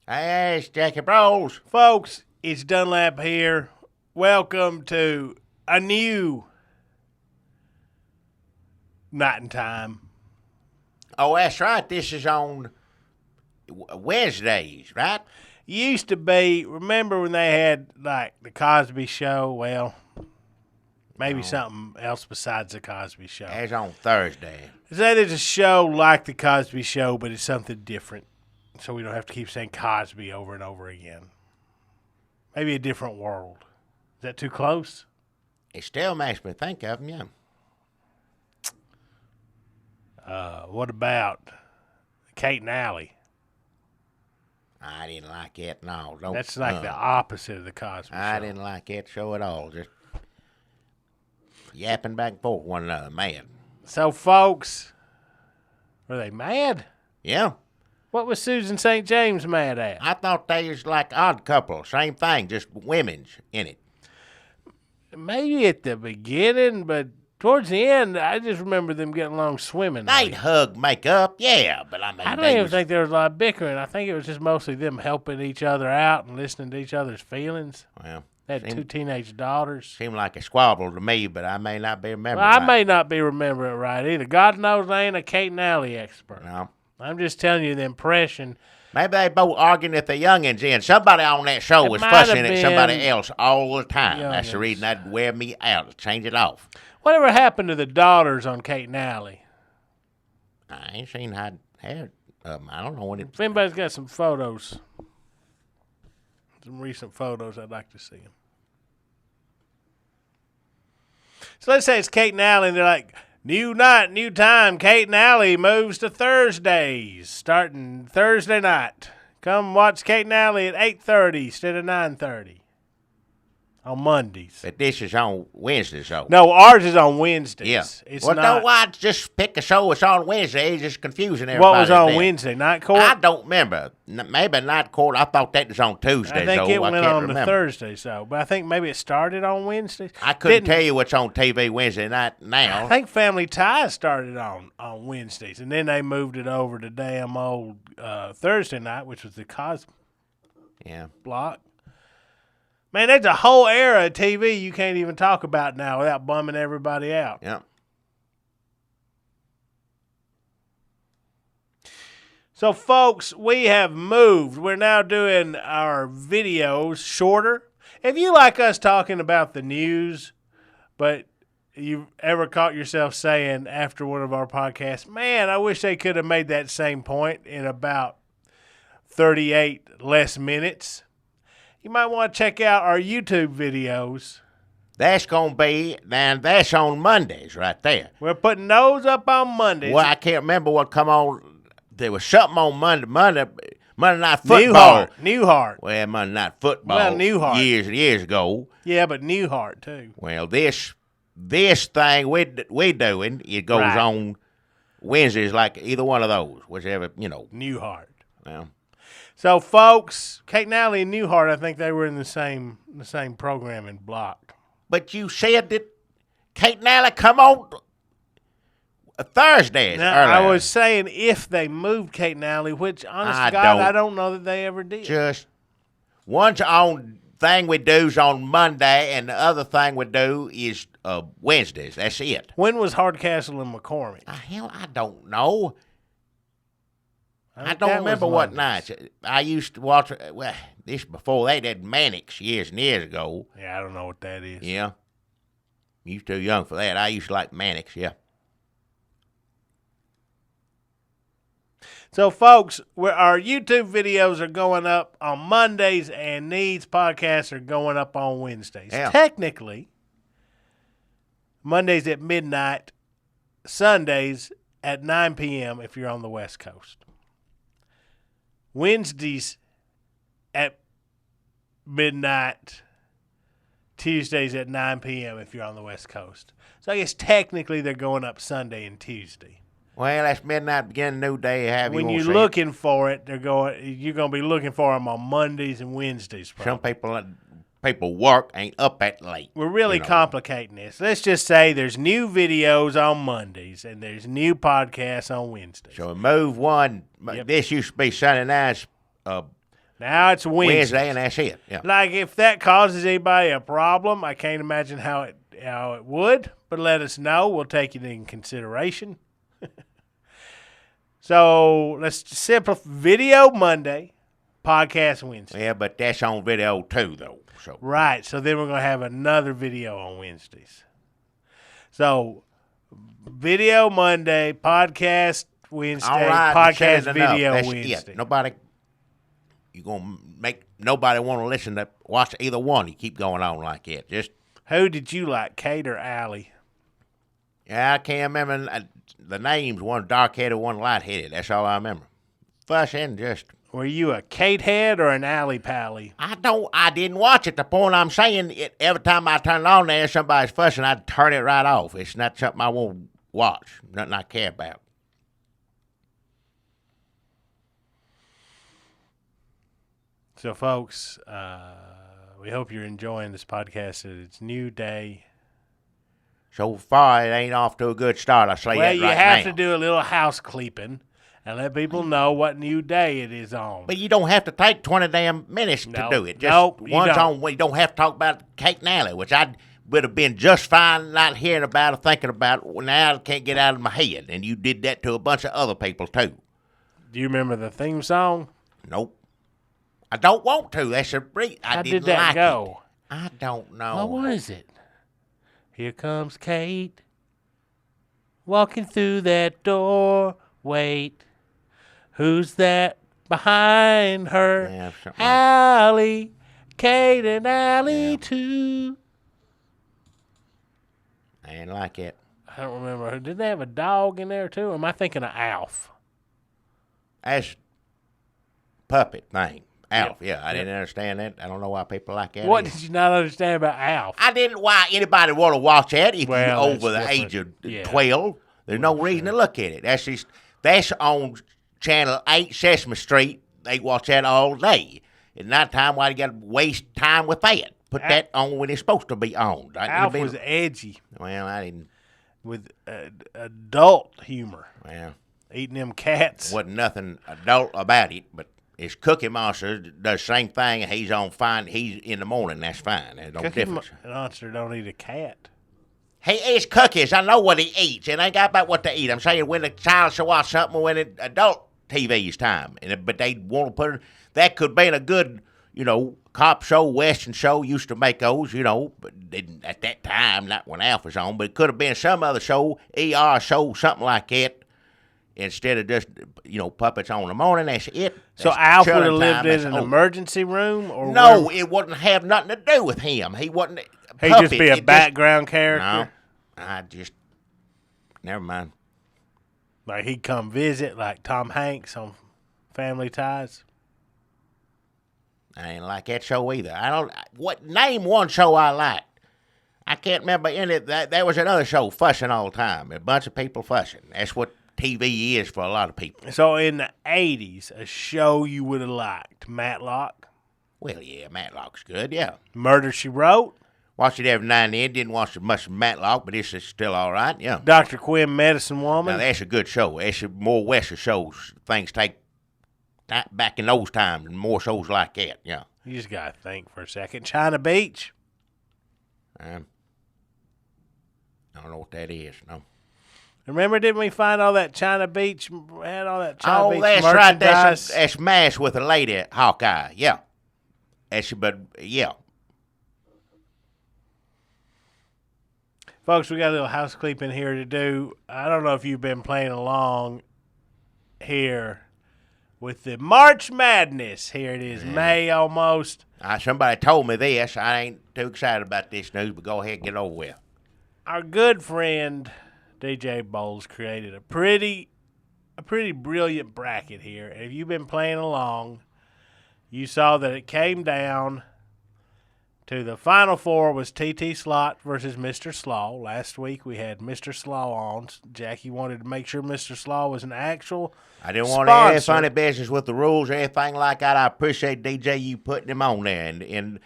Hey, it's Jackie Bros. Folks, it's Dunlap here. Welcome to a new Night and Time. Oh, that's right. This is on Wednesdays, right? Used to be, remember when they had like the Cosby Show? Well, maybe something else besides the Cosby Show. That's on Thursday. Say there's a show like the Cosby Show, but it's something different. So we don't have to keep saying Cosby over and over again. Maybe a different world. Is that too close? It still makes me think of him, yeah. What about Kate and Allie? I didn't like it. No, don't. That's like the opposite of the Cosby Show. I didn't like that show at all. Just yapping back and forth one another, man. So, folks, were they mad? Yeah. What was Susan St. James mad at? I thought they was like Odd Couple. Same thing, just women's in it. Maybe at the beginning, but towards the end, I just remember them getting along swimming. They'd hug, make up, yeah, but I mean, I don't even think there was a lot of bickering. I think it was just mostly them helping each other out and listening to each other's feelings. Well, They had two teenage daughters. Seemed like a squabble to me, but I may not be remembering. Well, I right. may not be remembering it right either. God knows I ain't a Kate and Allie expert. No. I'm just telling you the impression. Maybe they both arguing at the youngins' end. Somebody on that show was might fussing have at somebody been else all the time. That's the youngins. reason that'd wear me out. Change it off. Whatever happened to the daughters on Kate and Allie? I ain't seen how I don't know what it. If anybody's got some photos, some recent photos, I'd like to see them. So let's say it's Kate and Allie, and they're like, new night, new time. Kate and Allie moves to Thursdays, starting Thursday night. Come watch Kate and Allie at 8:30 instead of 9:30 on Mondays. But this is on Wednesday, so. No, ours is on Wednesdays. Yeah. It's well, not. no, why just pick a show that's on Wednesday? It's just confusing everybody. What was on then. Wednesday? Night Court? I don't remember. Maybe Night Court. I thought that was on Tuesday, I think so it went I can't on remember. to Thursday, so. But I think maybe it started on Wednesdays. I couldn't tell you what's on TV Wednesday night now. I think Family Ties started on Wednesdays, and then they moved it over to damn old Thursday night, which was the Cosby Yeah. block. Man, there's a whole era of TV you can't even talk about now without bumming everybody out. Yeah. So, folks, we have moved. We're now doing our videos shorter. If you like us talking about the news, but you've ever caught yourself saying after one of our podcasts, man, I wish they could have made that same point in about 38 less minutes, you might want to check out our YouTube videos. That's going to be, and that's on Mondays right there. We're putting those up on Mondays. Well, I can't remember what come on. There was something on Monday Night Football. Newhart. Well, Monday Night Football. Well, Newhart. Years and years ago. Yeah, but Newhart, too. Well, this thing we doing, it goes Right. on Wednesdays like either one of those, whichever, Newhart. Well, So, folks, Kate and Allie and Newhart, I think they were in the same programming block. but you said that Kate and Allie come on Thursdays Now, earlier. I was saying if they moved Kate and Allie, which, honest to God, I don't know that they ever did. Just one's on thing we do's on Monday, and the other thing we do is Wednesdays. That's it. When was Hardcastle and McCormick? Hell, I don't know. I think don't that was remember what Mondays. nights. I used to watch. Well, this before they did Mannix years and years ago. Yeah, I don't know what that is. Yeah, you too young for that. I used to like Mannix. Yeah. So, folks, our YouTube videos are going up on Mondays, and these podcasts are going up on Wednesdays. Yeah. Technically, Mondays at midnight, Sundays at 9 p.m. if you're on the West Coast. Wednesdays at midnight, Tuesdays at 9 p.m. if you're on the West Coast. So I guess technically they're going up Sunday and Tuesday. Well, that's midnight, beginning new day. Have When you you're looking for it, you're going to be looking for them on Mondays and Wednesdays. Probably. Some people work ain't up that late. We're really complicating this. Let's just say there's new videos on Mondays and there's new podcasts on Wednesdays. So we move one. Yep. This used to be Sunday nights. Now it's Wednesday, and that's it. Yeah. Like, if that causes anybody a problem, I can't imagine how it would, but let us know. We'll take it in consideration. So let's simplify. Video Monday, podcast Wednesday. Yeah, but that's on video too, though. So Right. So then we're going to have another video on Wednesdays. So video Monday, podcast Wednesday, all right, podcast video that's Wednesday. it. You're gonna make nobody want to listen to watch either one. You keep going on like that. Just Who did you like, Kate or Allie? yeah, I can't remember the names. One dark-headed, one light-headed. That's all I remember. Fussing, just. Were you a Kate head or an Allie pally? I didn't watch it. The point I'm saying, every time I turn it on there, somebody's fussing, I'd turn it right off. It's not something I want to watch. Nothing I care about. So, folks, we hope you're enjoying this podcast. It's new day. So far, it ain't off to a good start. I say Well, that you right have now. to do a little house cleeping and let people know what new day it is on. But you don't have to take 20 damn minutes to Nope. do it. Just Nope, you once don't. on, you don't have to talk about Kate and Allie, which I would have been just fine not hearing about or thinking about. Well, now I can't get out of my head. And you did that to a bunch of other people, too. Do you remember the theme song? Nope. I don't want to. That's a How didn't did that like go? It. I don't know. What was it? Here comes Kate, walking through that door. Wait, who's that behind her? Yeah, something like- Allie, Kate and Allie too. I ain't like it. I don't remember. Did they have a dog in there too? Or am I thinking of Alf? That's puppet thing. Alf, yeah. I didn't understand that. I don't know why people like that. What either. did you not understand about Alf? I didn't why anybody want to watch that if Well, you're that's over the different. age of Yeah. 12. There's no reason to look at it. That's on Channel 8 Sesame Street. They watch that all day. At night time, why you got to waste time with that? Put that on when it's supposed to be on. Alf was edgy Well, I didn't. with adult humor. Well, Eating them cats. wasn't nothing adult about it, but his Cookie Monster does the same thing, and he's on fine. He's in the morning. That's fine. There's no Cookie difference. Monster don't eat a cat. He eats cookies. I know what he eats. It ain't got about what to eat. I'm saying when the child should watch something when it adult TV's time. But they want to put it. That could be in a good, cop show, western show. Used to make those, but didn't at that time, not when Alf was on. But it could have been some other show, ER show, something like that. Instead of just, puppets on the morning. That's it. So That's Alf would have children lived time. in That's an over. emergency room, or No, it wouldn't have nothing to do with him. He wasn't. he'd puppet. just be a It background character. No, never mind. Like he'd come visit, like Tom Hanks on Family Ties. I ain't like that show either. Name one show I liked. I can't remember any. There was another show fussing all the time. A bunch of people fussing. That's what TV is for a lot of people. So in the 80s, a show you would have liked, Matlock, Well, yeah, Matlock's good. Yeah, Murder, She Wrote, watched it every now and then. Didn't watch much of Matlock, but this is still all right. Yeah. Dr. Quinn, Medicine Woman. Now that's a good show. That's more western shows. Things take back in those times and more shows like that. Yeah. You just got to think for a second. China Beach. I don't know what that is. No. Remember, didn't we find all that China Beach? Had all that China Beach that's right. merchandise? That's MASH with a lady, Hawkeye. Yeah. But yeah. Folks, we got a little house cleaning here to do. I don't know if you've been playing along here with the March Madness. Here it is, May almost. Somebody told me this. I ain't too excited about this news, but go ahead and get over with. Our good friend DJ Bowles created a pretty brilliant bracket here. And if you've been playing along, you saw that it came down to the final four was TT Slot versus Mr. Slaw. Last week we had Mr. Slaw on. Jackie wanted to make sure Mr. Slaw was an actual I didn't want any sponsor. funny business with the rules or anything like that. I appreciate DJ you putting him on there, and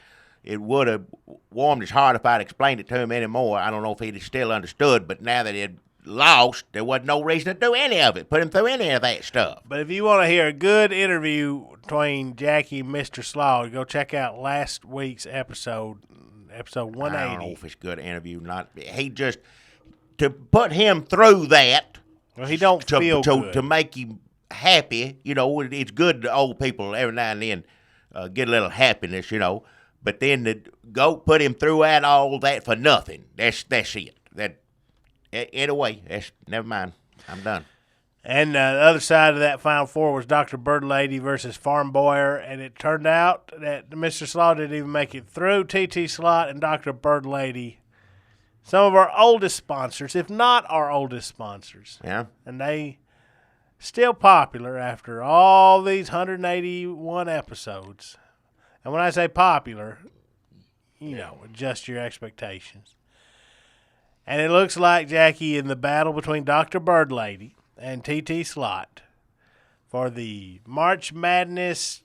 it would have warmed his heart if I'd explained it to him anymore. I don't know if he'd still understood, but now that lost, there wasn't no reason to do any of it, put him through any of that stuff. But if you want to hear a good interview between Jackie and Mr. Slaw, go check out last week's episode 180. I don't know if it's a good interview or not. He just, to put him through that, well, he don't feel good. To make him happy, it's good to old people every now and then get a little happiness, But then to go put him through all that for nothing, that's it. Anyway, never mind. I'm done. And the other side of that Final Four was Dr. Bird Lady versus Farm Boyer, and it turned out that Mr. Slot didn't even make it through. TT Slot and Dr. Bird Lady, some of our oldest sponsors, if not our oldest sponsors. Yeah. And they still popular after all these 181 episodes. And when I say popular, adjust your expectations. And it looks like, Jackie, in the battle between Dr. Bird Lady and TT Slot for the March Madness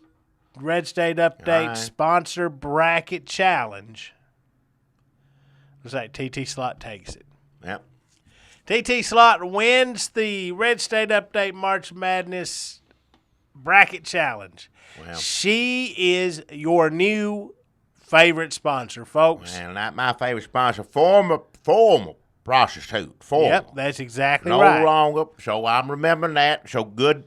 Red State Update Sponsor Bracket Challenge, looks like TT Slot takes it. Yep. TT Slot wins the Red State Update March Madness Bracket Challenge. Well, she is your new favorite sponsor, folks. Well, not my favorite sponsor. Former prostitute. Yep, that's exactly no right. No longer. So I'm remembering that. So good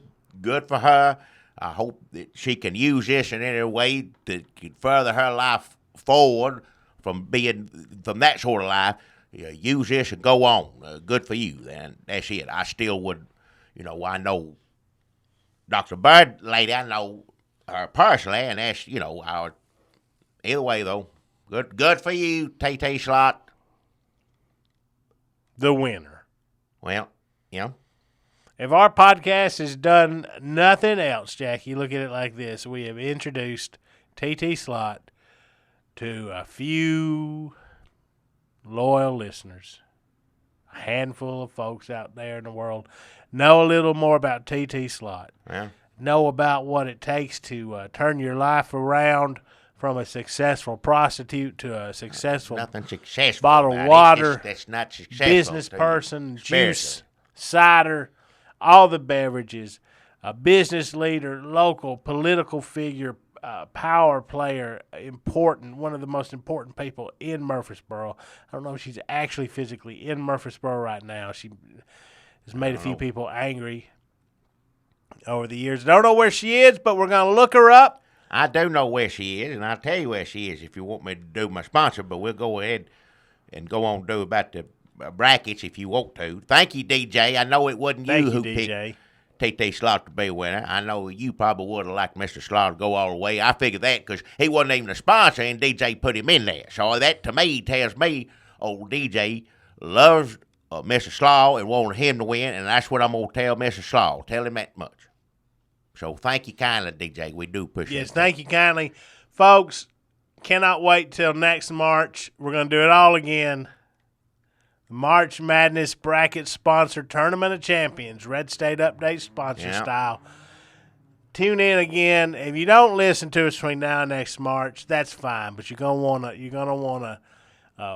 for her. I hope that she can use this in any way to further her life forward from that sort of life. Use this and go on. Good for you. And that's it. I still would, I know Dr. Bird Lady. I know her personally, and that's, either way, though, good for you, TT Slot. The winner. Well, If our podcast has done nothing else, Jackie, look at it like this. We have introduced TT Slot to a few loyal listeners. A handful of folks out there in the world know a little more about TT Slot. Yeah. Know about what it takes to turn your life around from a successful prostitute to a successful bottled water, that's not successful, business person, juice, cider, all the beverages, a business leader, local political figure, power player, one of the most important people in Murfreesboro. I don't know if she's actually physically in Murfreesboro right now. She has made a few people angry over the years. Don't know where she is, but we're going to look her up. I do know where she is, and I'll tell you where she is if you want me to do my sponsor, but we'll go ahead and go on and do about the brackets if you want to. Thank you, DJ. I know it wasn't you who picked TT Slot to be a winner. I know you probably would have liked Mr. Slot to go all the way. I figured that because he wasn't even a sponsor, and DJ put him in there. So that, to me, tells me old DJ loves Mr. Slot and wanted him to win, and that's what I'm going to tell Mr. Slot. Tell him that much. So thank you kindly, DJ. We do appreciate it. Yes, thank you kindly. Folks, cannot wait till next March. We're going to do it all again. March Madness Bracket Sponsored Tournament of Champions, Red State Update sponsor style. Tune in again. If you don't listen to us between now and next March, that's fine. But you're gonna wanna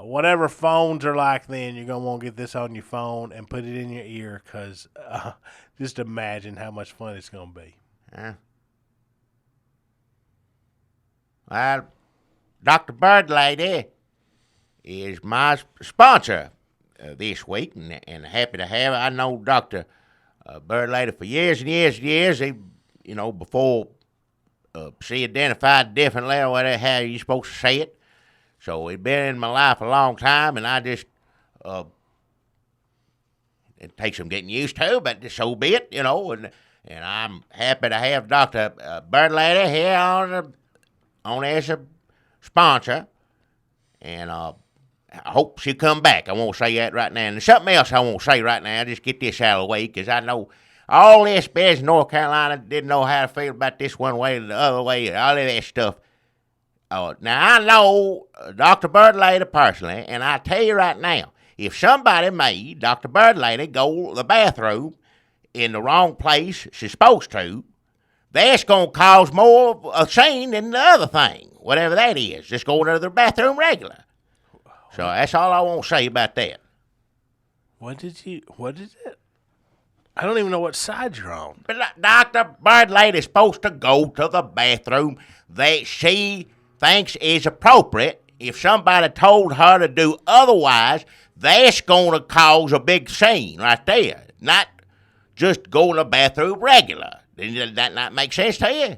whatever phones are like then, you're gonna want to get this on your phone and put it in your ear because just imagine how much fun it's gonna be. Well, Dr. Bird Lady is my sponsor this week, and happy to have her. I know Dr. Bird Lady for years and years and years. Before she identified differently or whatever, how you supposed to say it. So it's been in my life a long time, and I just it takes some getting used to, but so be it, And I'm happy to have Dr. Bird Lady here on as a sponsor, and I hope she'll come back. I won't say that right now. And there's something else I won't say right now. I'll just get this out of the way, because I know all this biz in North Carolina didn't know how to feel about this one way or the other way, and all of that stuff. Now, I know Dr. Bird Lady personally, and I tell you right now, if somebody made Dr. Bird Lady go to the bathroom in the wrong place she's supposed to, that's going to cause more of a scene than the other thing, whatever that is, just going to the bathroom regular. So that's all I want to say about that. What is it? I don't even know what side you're on. But Dr. Bird Lady's supposed to go to the bathroom that she thinks is appropriate. If somebody told her to do otherwise, that's going to cause a big scene right there. Not just go to the bathroom regular. Does that not make sense to you?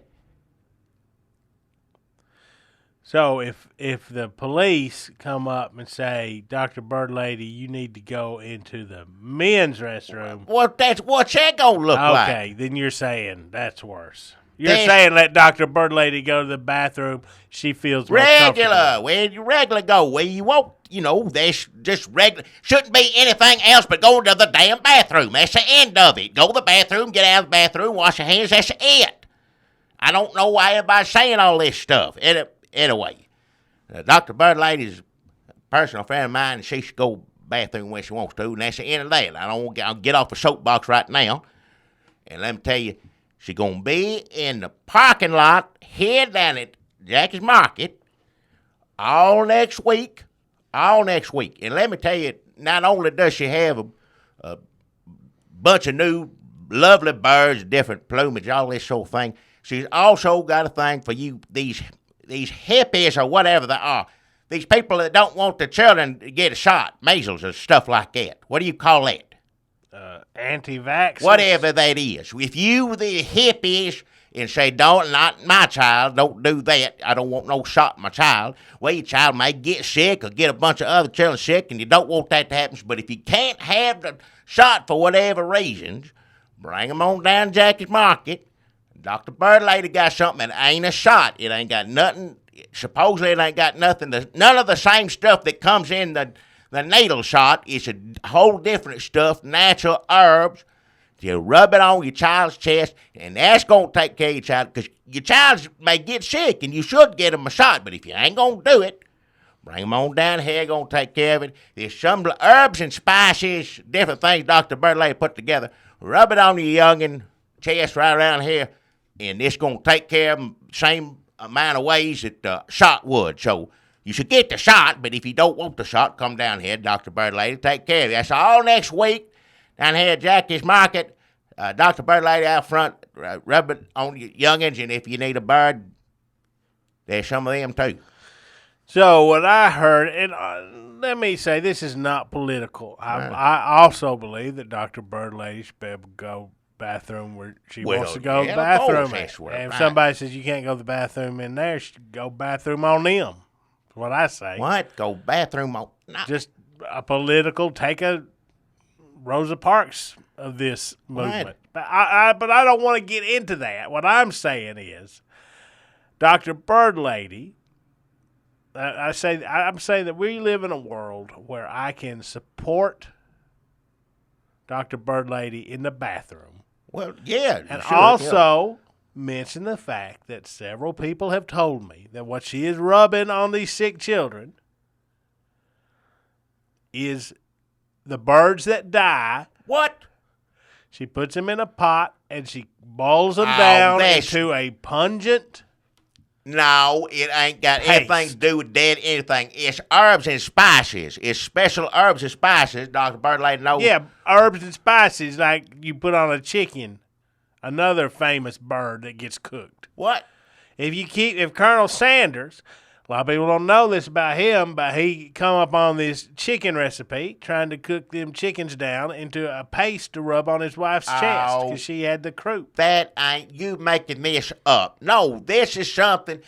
So if the police come up and say, Dr. Bird Lady, you need to go into the men's restroom. Well, what's that going to look like? Okay, then you're saying that's worse. You're saying let Dr. Bird Lady go to the bathroom. She feels more regular. Where you regular go? Where you won't, that's just regular. Shouldn't be anything else but going to the damn bathroom. That's the end of it. Go to the bathroom, get out of the bathroom, wash your hands. That's it. I don't know why everybody's saying all this stuff. Anyway, Dr. Bird Lady's a personal friend of mine, and she should go bathroom when she wants to, and that's the end of that. I'll get off the soapbox right now, and let me tell you, she's going to be in the parking lot here down at Jackie's Market all next week. And let me tell you, not only does she have a bunch of new lovely birds, different plumage, all this sort of thing, she's also got a thing for you, these hippies or whatever they are. These people that don't want the children to get a shot, measles or stuff like that. What do you call that? Anti-vaxxers? Whatever that is. If you the hippies and say, not my child, don't do that, I don't want no shot in my child, well, your child may get sick or get a bunch of other children sick, and you don't want that to happen. But if you can't have the shot for whatever reasons, bring them on down to Jackie's Market. Dr. Bird Lady got something that ain't a shot. It ain't got nothing. Supposedly it ain't got nothing. None of the same stuff that comes in the needle shot. It's a whole different stuff, natural herbs. You rub it on your child's chest, and that's going to take care of your child, because your child may get sick, and you should get them a shot. But if you ain't going to do it, bring them on down here, going to take care of it. There's some herbs and spices, different things Dr. Bird Lady put together. Rub it on your youngin' chest right around here, and it's going to take care of them same amount of ways that the shot would. So you should get the shot, but if you don't want the shot, come down here, Dr. Bird Lady, take care of you. That's all next week down here at Jackie's Market. Dr. Bird Lady out front, rub it on your youngins, and if you need a bird, there's some of them too. So what I heard, and let me say, this is not political. I also believe that Dr. Bird Lady should be able to go bathroom where she wants to go to the bathroom. And if somebody says you can't go to the bathroom in there, she should go bathroom on them. That's what I say. What? Go bathroom on? No. Just a political, take a Rosa Parks of this movement. But I don't want to get into that. What I'm saying is, Dr. Bird Lady, I'm saying that we live in a world where I can support Dr. Bird Lady in the bathroom. Well, yeah. And also mention the fact that several people have told me that what she is rubbing on these sick children is the birds that die. What? She puts them in a pot and she boils them down into a pungent. No, it ain't got anything to do with dead anything. It's herbs and spices. It's special herbs and spices. Dr. Bird Lady knows. Yeah, herbs and spices like you put on a chicken. Another famous bird that gets cooked. What? If Colonel Sanders, a lot of people don't know this about him, but he come up on this chicken recipe, trying to cook them chickens down into a paste to rub on his wife's chest because she had the croup. That ain't you making this up. No, this is something.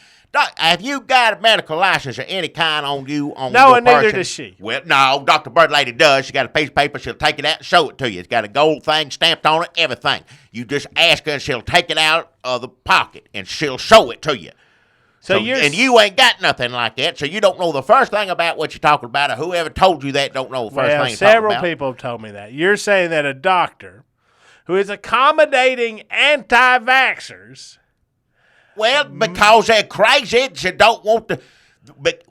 Have you got a medical license or any kind on you? No, and neither does she. Well, no, Dr. Bird Lady does. She got a piece of paper. She'll take it out and show it to you. It's got a gold thing stamped on it, everything. You just ask her and she'll take it out of the pocket and she'll show it to you. And you ain't got nothing like that, so you don't know the first thing about what you're talking about, or whoever told you that don't know the first thing you're talking about. Several people have told me that. You're saying that a doctor who is accommodating anti-vaxxers. Well, because they're crazy, she don't want to. But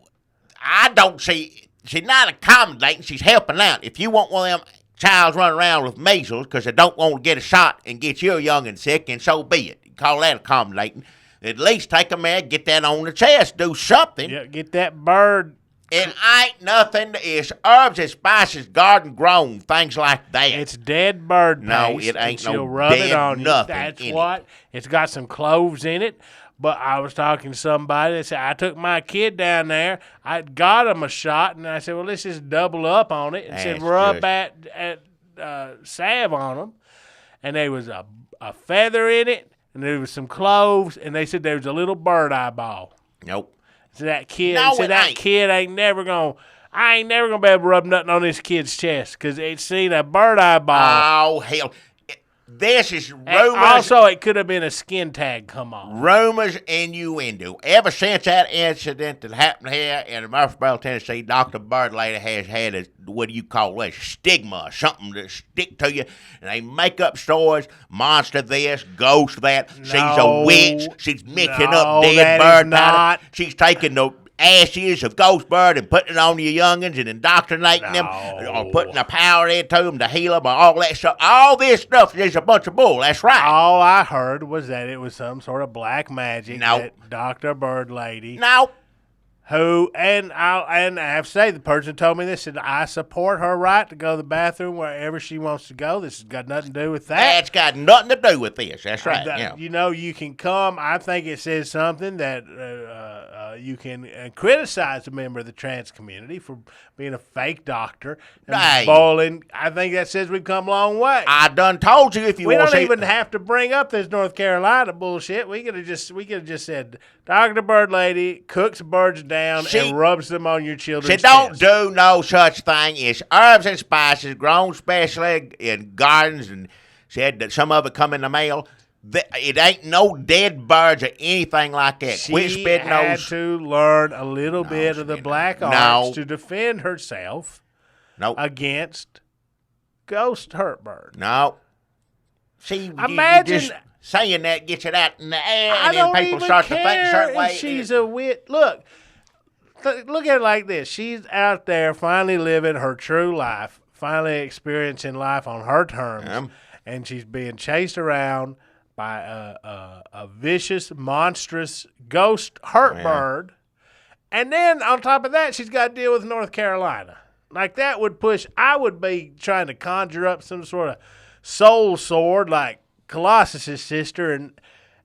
I don't see. She's not accommodating. She's helping out. If you want one of them childs running around with measles because they don't want to get a shot and get your youngin' sick, and so be it. You call that accommodating. At least take them there, get that on the chest, do something. Yeah, get that bird It ain't nothing. It's herbs and spices, garden grown, things like that. It's dead bird paste. No, it ain't and she'll no rub dead it on nothing you. That's in what. It's got some cloves in it. But I was talking to somebody that said, I took my kid down there. I got him a shot, and I said, well, let's just double up on it. And said, rub that salve on them. And there was a feather in it, and there was some cloves, and they said there was a little bird eyeball. Nope. So that kid, kid ain't never gonna. I ain't never gonna be able to rub nothing on this kid's chest because it seen a bird eyeball. Oh hell! This is rumors. And also, it could have been a skin tag come on. Rumors, innuendo. Ever since that incident that happened here in Murfreesboro, Tennessee, Dr. Bird Lady has had a, what do you call it, stigma, something to stick to you. And they make up stories, monster this, ghost that. She's a witch. She's mixing up dead bird powder. She's taking the ashes of ghost bird and putting it on your youngins and indoctrinating them, or putting the power into them to heal them, or all that stuff. All this stuff is a bunch of bull. That's right. All I heard was that it was some sort of black magic that Dr. Bird Lady. No. Who, and I have to say, the person told me this, said, I support her right to go to the bathroom wherever she wants to go. This has got nothing to do with that. That's got nothing to do with this. That's right. Yeah. You know, you can come. I think it says something that you can criticize a member of the trans community for being a fake doctor and spoiling. I think that says we've come a long way. I done told you if you want to We don't even have to bring up this North Carolina bullshit. We could have just said, Dr. Bird Lady cooks birds down and rubs them on your children's chest. She don't do no such thing. It's herbs and spices grown specially in gardens, and said that some of it come in the mail. It ain't no dead birds or anything like that. Quit spitting those. She had to learn a little bit of the black arts to defend herself against ghost hurt birds. No. See, imagine you just saying that gets it out in the air, and then people start to think a certain way. She's a wit. Look at it like this. She's out there finally living her true life, finally experiencing life on her terms, and she's being chased around by a vicious, monstrous ghost hurt bird. And then on top of that, she's got to deal with North Carolina. Like that would push, I would be trying to conjure up some sort of soul sword like Colossus's sister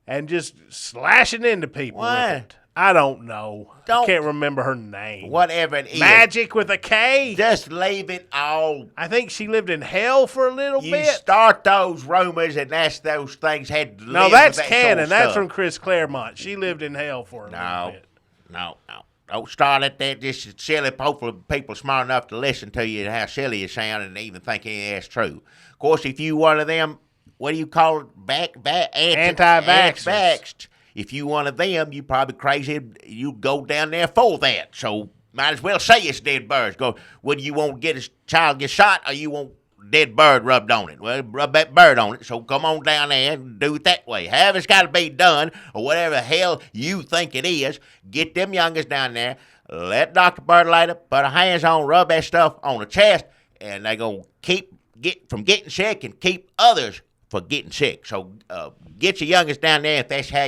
and just slashing into people with it. I don't know. I can't remember her name. Whatever it is. Magic with a K. Just leave it all. I think she lived in hell for a little bit. You start those rumors, and those things had to live. No, that's canon. That's from Chris Claremont. She lived in hell for a little bit. No. Don't start at that. This is silly. Hopefully people smart enough to listen to you and how silly you sound and even think that's true. Of course, if you one of them, what do you call it? Anti-vaxxers. If you one of them, you probably crazy. You go down there for that. So might as well say it's dead birds. Go. Whether you want to get a child get shot or you want dead bird rubbed on it. Well, rub that bird on it. So come on down there and do it that way. However it's got to be done, or whatever the hell you think it is. Get them youngest down there. Let Dr. Bird Lady put her hands on, rub that stuff on the chest, and they gonna get from getting sick and keep others from getting sick. So get your youngest down there if that's how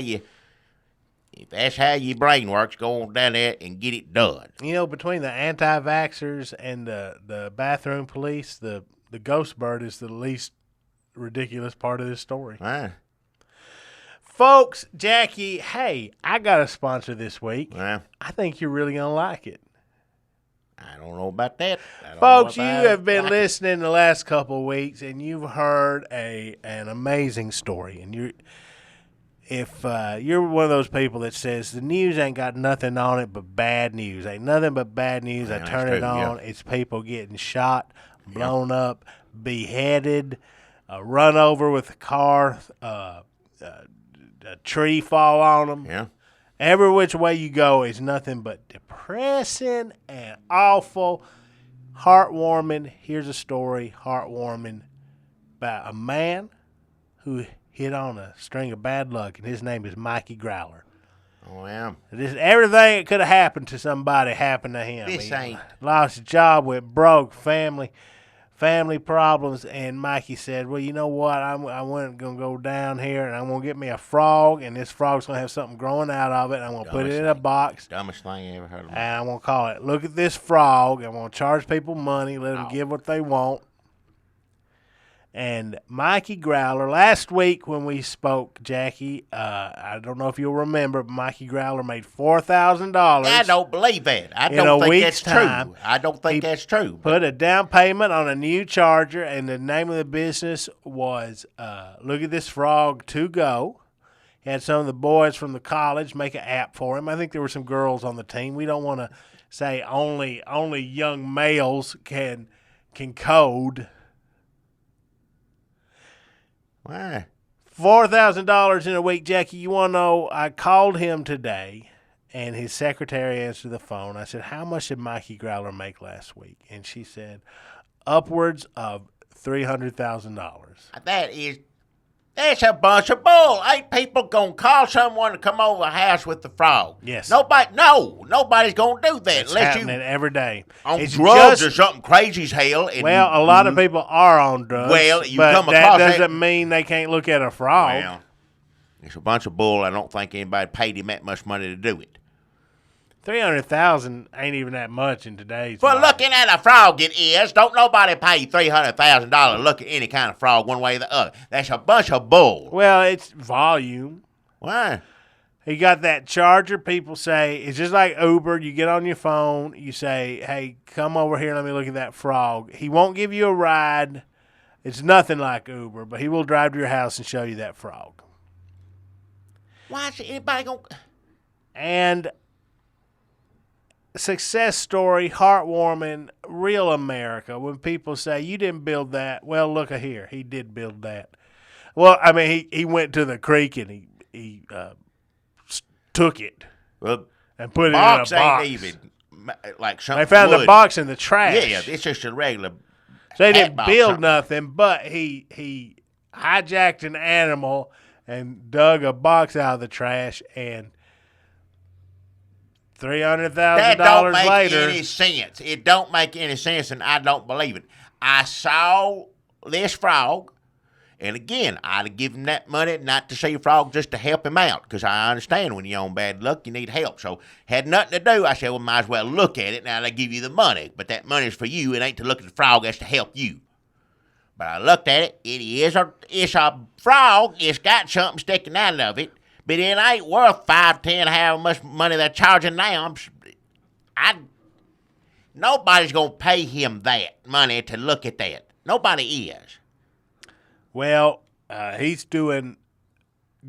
your brain works. Go on down there and get it done. You know, between the anti-vaxxers and the bathroom police, the ghost bird is the least ridiculous part of this story. Folks, Jackie, hey, I got a sponsor this week. I think you're really going to like it. I don't know about that. Folks, you have been listening the last couple of weeks, and you've heard an amazing story. And if you're one of those people that says the news ain't got nothing on it but bad news, ain't nothing but bad news, I turn it on, it's people getting shot, blown up, beheaded, run over with a car, a tree fall on them. Yeah. Every which way you go is nothing but depressing and awful. Heartwarming. Here's a story, heartwarming, about a man who hit on a string of bad luck, and his name is Mikey Growler. Oh, yeah. Everything that could have happened to somebody happened to him. This ain't. Lost his job, went broke, family family problems, and Mikey said, well, you know what, I wasn't going to go down here, and I'm going to get me a frog, and this frog's going to have something growing out of it, and I'm going to put it in a box. Dumbest thing I ever heard of. And I'm going to call it, Look at This Frog. I'm going to charge people money, let them give what they want. And Mikey Growler, last week when we spoke, Jackie, I don't know if you'll remember, but Mikey Growler made $4,000. I don't believe that. I don't think that's true. I don't think that's true. Put a down payment on a new charger, and the name of the business was Look at This Frog to Go. He had some of the boys from the college make an app for him. I think there were some girls on the team. We don't want to say only young males can code. Why? $4,000 in a week, Jackie. You want to know? I called him today, and his secretary answered the phone. I said, "How much did Mikey Growler make last week?" And she said, "Upwards of $300,000." That's a bunch of bull. Ain't people gonna call someone to come over the house with the frog? Yes. Nobody's gonna do that It's unless happening every day. on It's drugs or something crazy as hell. And well, a lot of people are on drugs. Well, you but come that across doesn't mean they can't look at a frog. Well, it's a bunch of bull. I don't think anybody paid him that much money to do it. $300,000 ain't even that much in today's For market. looking at a frog, it is. Don't nobody pay $300,000 to look at any kind of frog one way or the other. That's a bunch of bull. Well, it's volume. Why? He got that charger. People say it's just like Uber. You get on your phone. You say, "Hey, come over here. Let me look at that frog." He won't give you a ride. It's nothing like Uber, but he will drive to your house and show you that frog. Why is anybody going to... And success story, heartwarming, real America. When people say, "You didn't build that." Well, look here. He did build that. Well, I mean, he went to the creek and he took it and put it in a box. Ain't even like something. They found wood. the box in the trash. Yeah, it's just a regular. So they didn't build something. nothing, but he hijacked an animal and dug a box out of the trash, and $300,000 That don't make later. any sense. It don't make any sense, and I don't believe it. I saw this frog, and again, I'd have given him that money not to see a frog, just to help him out, because I understand when you're on bad luck, you need help. So had nothing to do. I said, well, might as well look at it. Now they give you the money, but that money's for you. It ain't to look at the frog. That's to help you. But I looked at it. It's a frog. It's got something sticking out of it. But it ain't worth $5, $10, however much money they're charging now. Nobody's going to pay him that money to look at that. Nobody is. Well, he's doing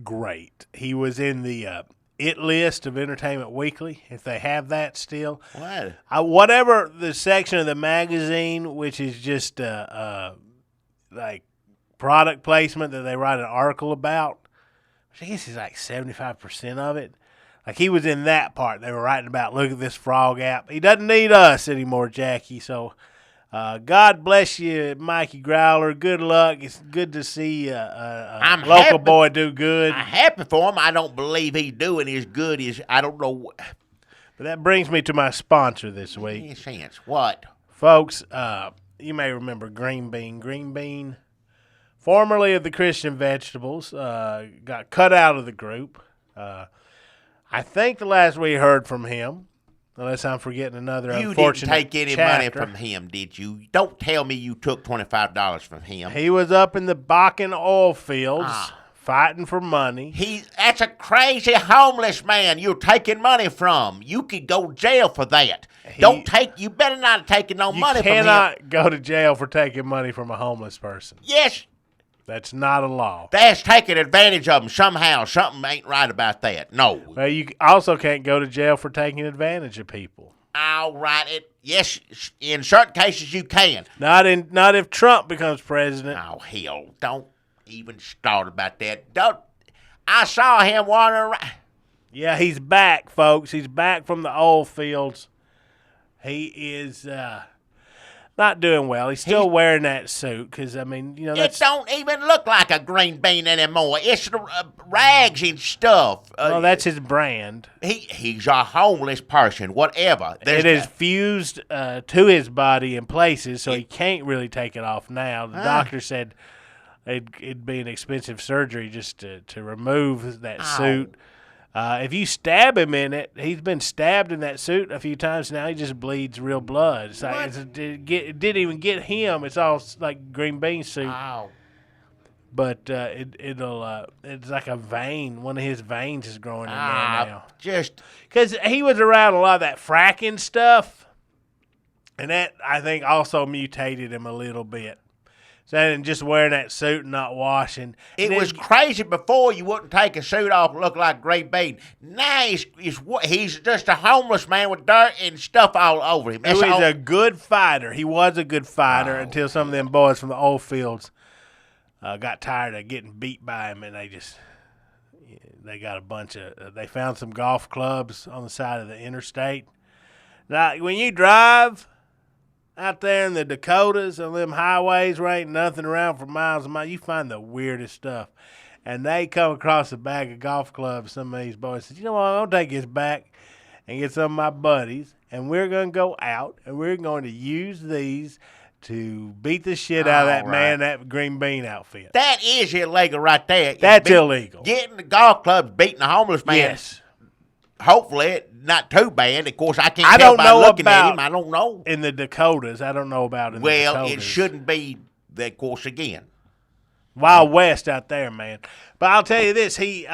great. He was in the It list of Entertainment Weekly, if they have that still. What? Whatever the section of the magazine, which is just like product placement that they write an article about. I guess it's like 75% of it. Like he was in that part. They were writing about, look at this frog app. He doesn't need us anymore, Jackie. So God bless you, Mikey Growler. Good luck. It's good to see a local boy do good. I'm happy for him. I don't believe he's doing as good as, I don't know. But that brings me to my sponsor this week. Any sense? What? Folks, you may remember Green Bean. Green Bean, formerly of the Christian Vegetables, got cut out of the group. I think the last we heard from him, unless I'm forgetting another unfortunate You didn't take any money from him, did you? Don't tell me you took $25 from him. He was up in the Bakken oil fields fighting for money. That's a crazy homeless man you're taking money from. You could go to jail for that. You better not have taken no money from him. You cannot go to jail for taking money from a homeless person. Yes. That's not a law. That's taking advantage of them somehow. Something ain't right about that. No. Well, you also can't go to jail for taking advantage of people. All right. Yes, in certain cases you can. Not if Trump becomes president. Oh, hell. Don't even start about that. I saw him wandering around. Yeah, he's back, folks. He's back from the oil fields. He is Not doing well. He's still wearing that suit because, I mean, it don't even look like a green bean anymore. It's rags and stuff. Well, that's his brand. He's a homeless person, whatever. It is fused to his body in places, so he can't really take it off now. The doctor said it'd be an expensive surgery just to remove that suit. If you stab him in it, he's been stabbed in that suit a few times now. He just bleeds real blood. It's like it didn't even get him. It's all like green bean suit. Ow. But it's like a vein. One of his veins is growing in there now. Just because he was around a lot of that fracking stuff, and that I think also mutated him a little bit. So and just wearing that suit and not washing. It was crazy before. You wouldn't take a suit off and look like green bean. Now he's just a homeless man with dirt and stuff all over him. He was a good fighter. He was a good fighter until some of them boys from the old fields got tired of getting beat by him, and they got a bunch of. They found some golf clubs on the side of the interstate. Now, when you drive out there in the Dakotas on them highways where ain't nothing around for miles and miles, you find the weirdest stuff. And they come across a bag of golf clubs. Some of these boys said, you know what, I'm going to take this back and get some of my buddies, and we're going to go out, and we're going to use these to beat the shit out of that man in that green bean outfit. That is illegal right there. That's illegal. Getting the golf clubs, beating a homeless man. Yes. Hopefully, not too bad. Of course, I can't tell by looking at him. I don't know. In the Dakotas, I don't know about in the Dakotas. Well, it shouldn't be that course again. Wild West out there, man. But I'll tell you this, he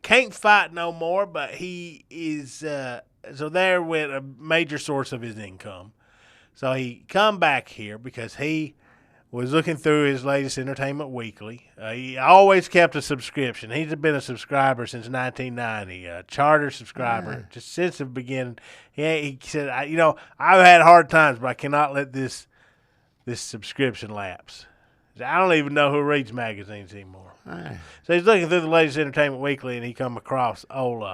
can't fight no more, but he is so there with a major source of his income. So he come back here because he was looking through his latest Entertainment Weekly. He always kept a subscription. He's been a subscriber since 1990, a charter subscriber, just since the beginning. He said, I've had hard times, but I cannot let this subscription lapse. I don't even know who reads magazines anymore. So he's looking through the latest Entertainment Weekly, and he come across old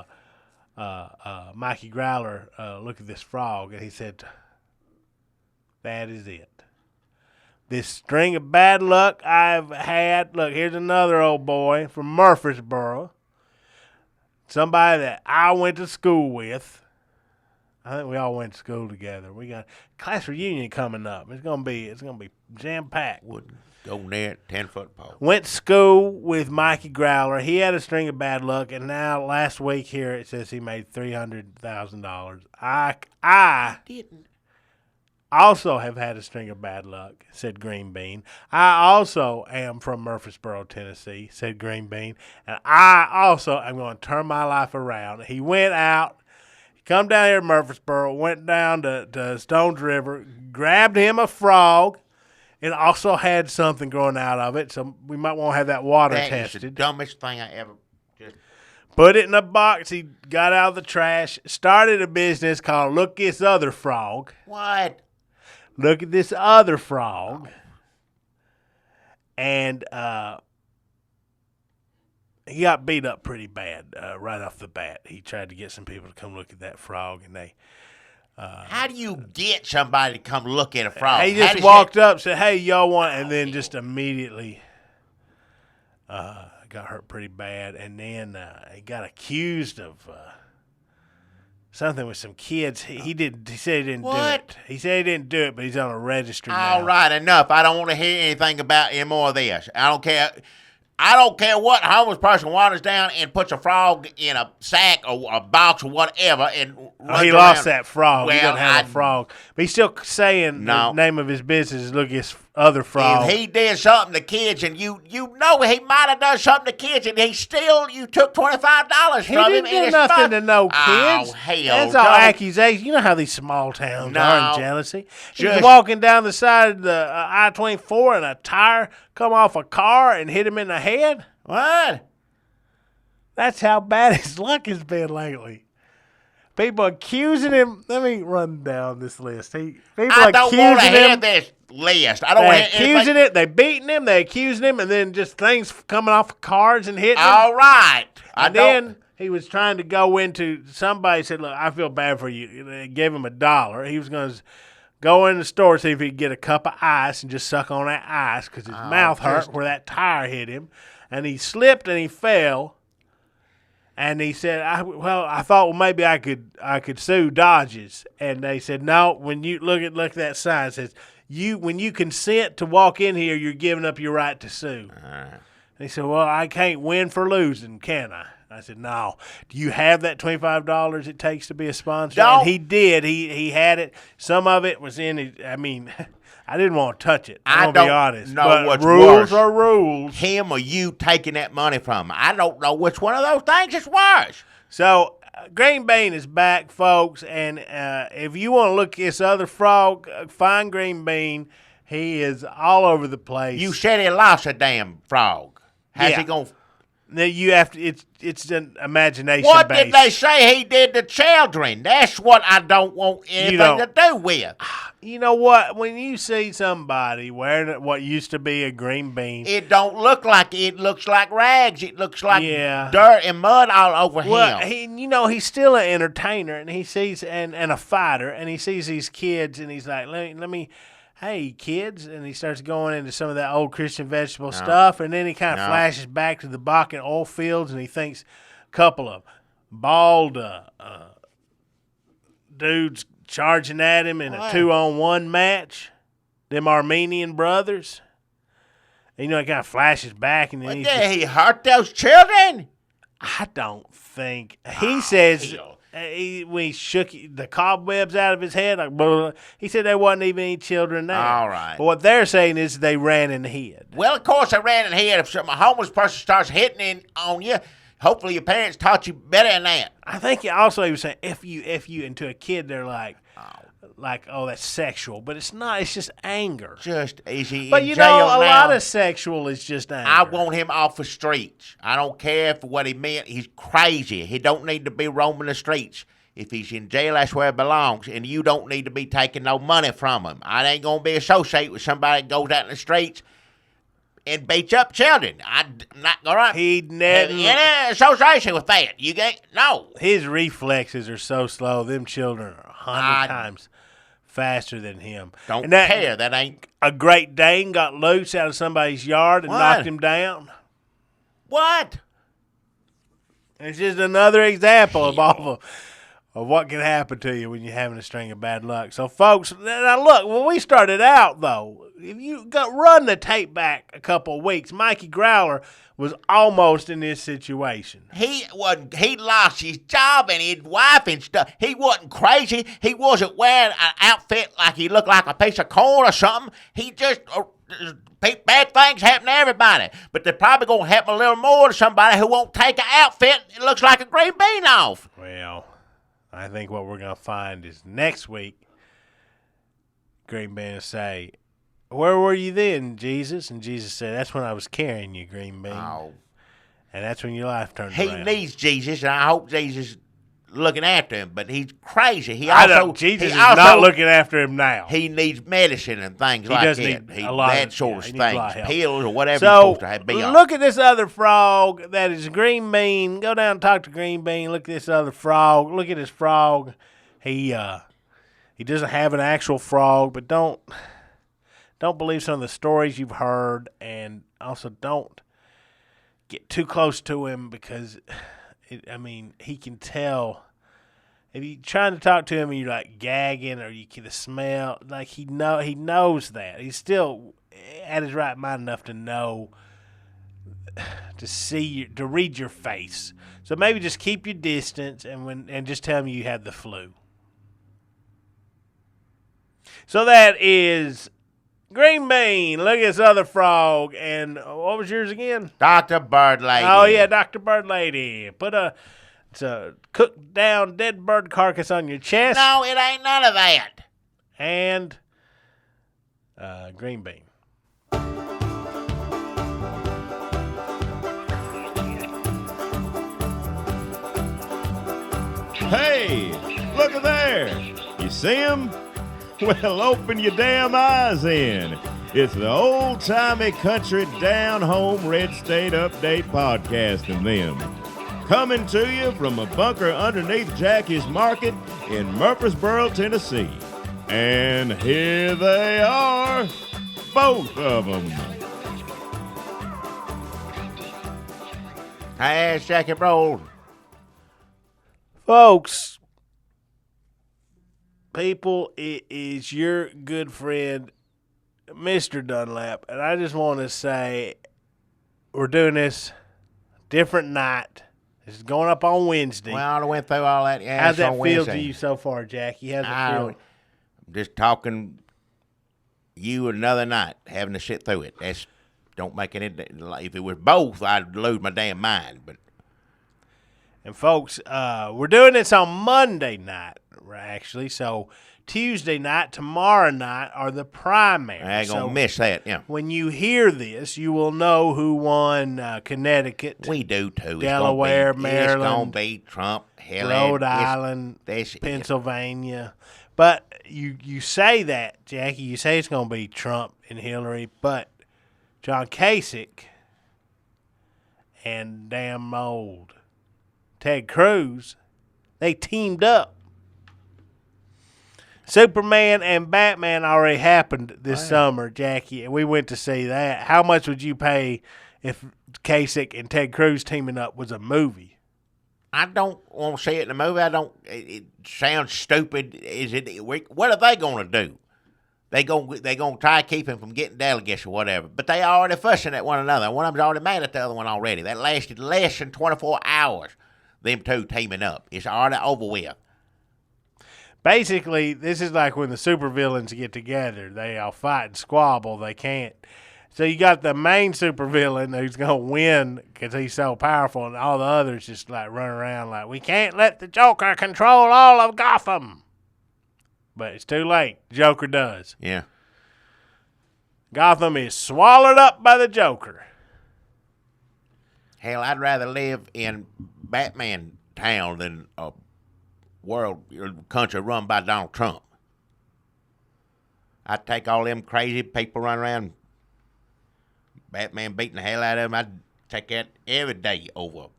Mikey Growler, look at this frog, and he said, that is it. This string of bad luck I've had. Look, here's another old boy from Murfreesboro. Somebody that I went to school with. I think we all went to school together. We got class reunion coming up. It's gonna be jam packed. Wouldn't go near 10-foot pole. Went to school with Mikey Growler. He had a string of bad luck, and now last week here it says he made $300,000. I didn't. Also have had a string of bad luck, said Green Bean. I also am from Murfreesboro, Tennessee, said Green Bean. And I also am going to turn my life around. He went out, he come down here to Murfreesboro, went down to Stones River, grabbed him a frog, and also had something growing out of it. So we might want to have that water tested. That is the dumbest thing I ever just... Put it in a box. He got out of the trash, started a business called Look This Other Frog. What? Look at this other frog. And he got beat up pretty bad right off the bat. He tried to get some people to come look at that frog, and they... how do you get somebody to come look at a frog? He just walked up, said, hey, y'all want... And then just immediately got hurt pretty bad. And then he got accused of... something with some kids. He said he didn't do it. He said he didn't do it, but he's on a registry now. All right, enough. I don't want to hear anything about any more of this. I don't care. I don't care what homeless person wanders down and puts a frog in a sack or a box or whatever. And he lost that frog. He doesn't have a frog. But he's still saying the name of his business is Look at His Other Frog. If he did something to kids, and you know he might have done something to kids, and you took $25 from him. He didn't do nothing to no kids. Oh, hell. That's all accusations. You know how these small towns are in jealousy. He's walking down the side of the I-24 and a tire come off a car and hit him in the head. What? That's how bad his luck has been lately. People accusing him. Let me run down this list. I don't want to hear this list. I don't want to hear accusing it. They beating him. They accusing him, and then just things coming off of cars and hitting him. All right. Then he was trying to go into. Somebody said, "Look, I feel bad for you." They gave him $1. He was going to go in the store, see if he could get a cup of ice and just suck on that ice because his mouth hurt where that tire hit him. And he slipped and he fell. And he said, I thought maybe I could sue Dodges. And they said, no, when you look at that sign, it says, when you consent to walk in here, you're giving up your right to sue. And he said, well, I can't win for losing, can I? I said, no. Do you have that $25 it takes to be a sponsor? No. And he did. He had it. Some of it was in it. I mean, I didn't want to touch it. I'm going to be honest. Know but what's rules worse, are rules. him or you taking that money from him. I don't know which one of those things is worse. So Green Bean is back, folks. And if you want to look at this other frog, find Green Bean. He is all over the place. You said he lost a damn frog. How's he going to... Now you have to. It's an imagination. What based. did they say he did to children? That's what I don't want anything to do with. You know what? When you see somebody wearing what used to be a green bean, It don't look like it. Looks like rags. It looks like Yeah. dirt and mud all over well, him. he's still an entertainer, and he sees and a fighter, and he sees these kids, and he's like, let me. Hey, kids, and he starts going into some of that old Christian vegetable stuff, and then he kind of flashes back to the Bakken oil fields, and he thinks a couple of bald dudes charging at him in a 2-on-1 match, them Armenian brothers. And, he kind of flashes back, and then He hurt those children? I don't think. He says... when he shook the cobwebs out of his head, like blah, blah, he said there wasn't even any children there. All right. But what they're saying is they ran and hid. Well, of course, they ran and hid. If a homeless person starts hitting on you, hopefully your parents taught you better than that. I think he was saying if you, and to a kid, they're like, oh, that's sexual. But it's not. It's just anger. Just easy. But, in jail a now. lot of sexual is just anger. I want him off the streets. I don't care for what he meant. He's crazy. He don't need to be roaming the streets. If he's in jail, that's where he belongs, and you don't need to be taking no money from him. I ain't going to be associated with somebody that goes out in the streets and beats up children. I'm not going to He'd have never. any association with that. You can't, no. His reflexes are so slow. Them children are 100 times faster than him. Don't And that- care. That ain't. A Great Dane got loose out of somebody's yard and What? knocked him down. What? It's just another example of what can happen to you when you're having a string of bad luck. So, folks, now look, when we started out, though, if you run the tape back a couple of weeks, Mikey Growler was almost in this situation. He lost his job and his wife and stuff. He wasn't crazy. He wasn't wearing an outfit like he looked like a piece of corn or something. He just, bad things happen to everybody. But they're probably going to happen a little more to somebody who won't take an outfit that looks like a green bean off. Well, I think what we're going to find is next week, Green Bean will say, where were you then, Jesus? And Jesus said, that's when I was carrying you, Green Bean. Oh. And that's when your life turned He around. needs Jesus, and I hope Jesus is looking after him, but he's crazy. Jesus is not looking after him now. He needs medicine and things like does that. need a lot that of- sort of he needs a lot of things, help. pills or whatever So, he's supposed to have. Be on. look at this other frog that is Green Bean. Go down and talk to Green Bean. Look at this other frog. Look at this frog. He doesn't have an actual frog, but don't believe some of the stories you've heard, and also don't get too close to him because, he can tell. If you're trying to talk to him and you're like gagging or you can smell, like he knows that. He's still at his right mind enough to know, to read your face. So maybe just keep your distance and just tell him you had the flu. So that is Green Bean. Look at this other frog. And what was yours again? Dr. Bird Lady. Oh, yeah, Dr. Bird Lady. It's a cooked down dead bird carcass on your chest. No, it ain't none of that. And Green Bean. Hey, look at there. You see him? Well, open your damn eyes in. It's the old-timey country down-home red state update podcast and them. Coming to you from a bunker underneath Jackie's Market in Murfreesboro, Tennessee. And here they are, both of them. Hey, second roll. Folks, people, it is your good friend, Mr. Dunlap, and I just want to say we're doing this different night. This is going up on Wednesday. Well, I went through all that. Yeah, How's that on feel Wednesday. to you so far, Jackie? How's it feel? Just talking you another night, having to sit through it. That's don't make any. If it was both, I'd lose my damn mind. But And folks, we're doing this on Monday night, actually. So Tuesday night, tomorrow night are the primaries. I ain't gonna miss that. Yeah, When you hear this, you will know who won Connecticut, we do too. Delaware, It's gonna Maryland, be Trump, Rhode Island, Pennsylvania. But you say that, Jackie. You say it's going to be Trump and Hillary, but John Kasich and damn old Ted Cruz, they teamed up. Superman and Batman already happened this summer, Jackie, and we went to see that. How much would you pay if Kasich and Ted Cruz teaming up was a movie? I don't want to see it in the movie. It sounds stupid. What are they going to do? They going to try to keep him from getting delegates or whatever. But they already fussing at one another. One of them's already mad at the other one already. That lasted less than 24 hours. Them two teaming up. It's already over with. Basically, this is like when the supervillains get together. They all fight and squabble. They can't. So you got the main supervillain who's going to win because he's so powerful, and all the others just like run around like, we can't let the Joker control all of Gotham. But it's too late. Joker does. Yeah. Gotham is swallowed up by the Joker. Hell, I'd rather live in Batman town than a country run by Donald Trump. I'd take all them crazy people running around, Batman beating the hell out of them. I'd take that every day over. All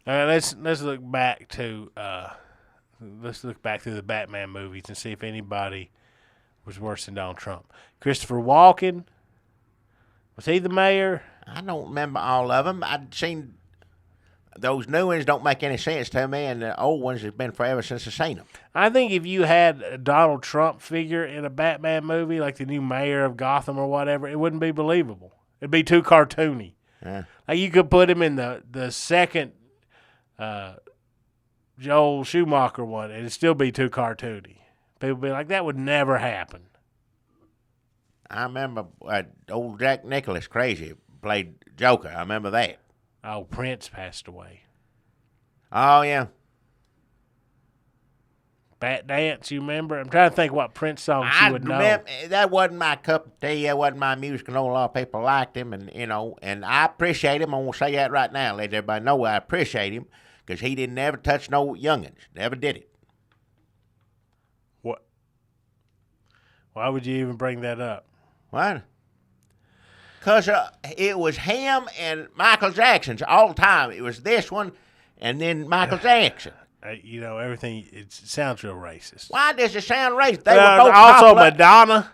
right, let's look back to through the Batman movies and see if anybody was worse than Donald Trump. Christopher Walken, was he the mayor? I don't remember all of them. I'd seen those new ones don't make any sense to me, and the old ones has been forever since I've seen them. I think if you had a Donald Trump figure in a Batman movie, like the new mayor of Gotham or whatever, it wouldn't be believable. It'd be too cartoony. Yeah. Like you could put him in the second Joel Schumacher one, and it'd still be too cartoony. People would be like, that would never happen. I remember old Jack Nicklaus, crazy, played Joker. I remember that. Oh, Prince passed away. Oh, yeah. Bat Dance, you remember? I'm trying to think what Prince songs you would know. That wasn't my cup of tea. That wasn't my music. I know a lot of people liked him, and I appreciate him. I'm going to say that right now. Let everybody know I appreciate him because he didn't ever touch no youngins. Never did it. What? Why would you even bring that up? What? Because it was him and Michael Jackson's all the time. It was this one and then Michael Jackson. Everything, it sounds real racist. Why does it sound racist? They were both also popular. Madonna.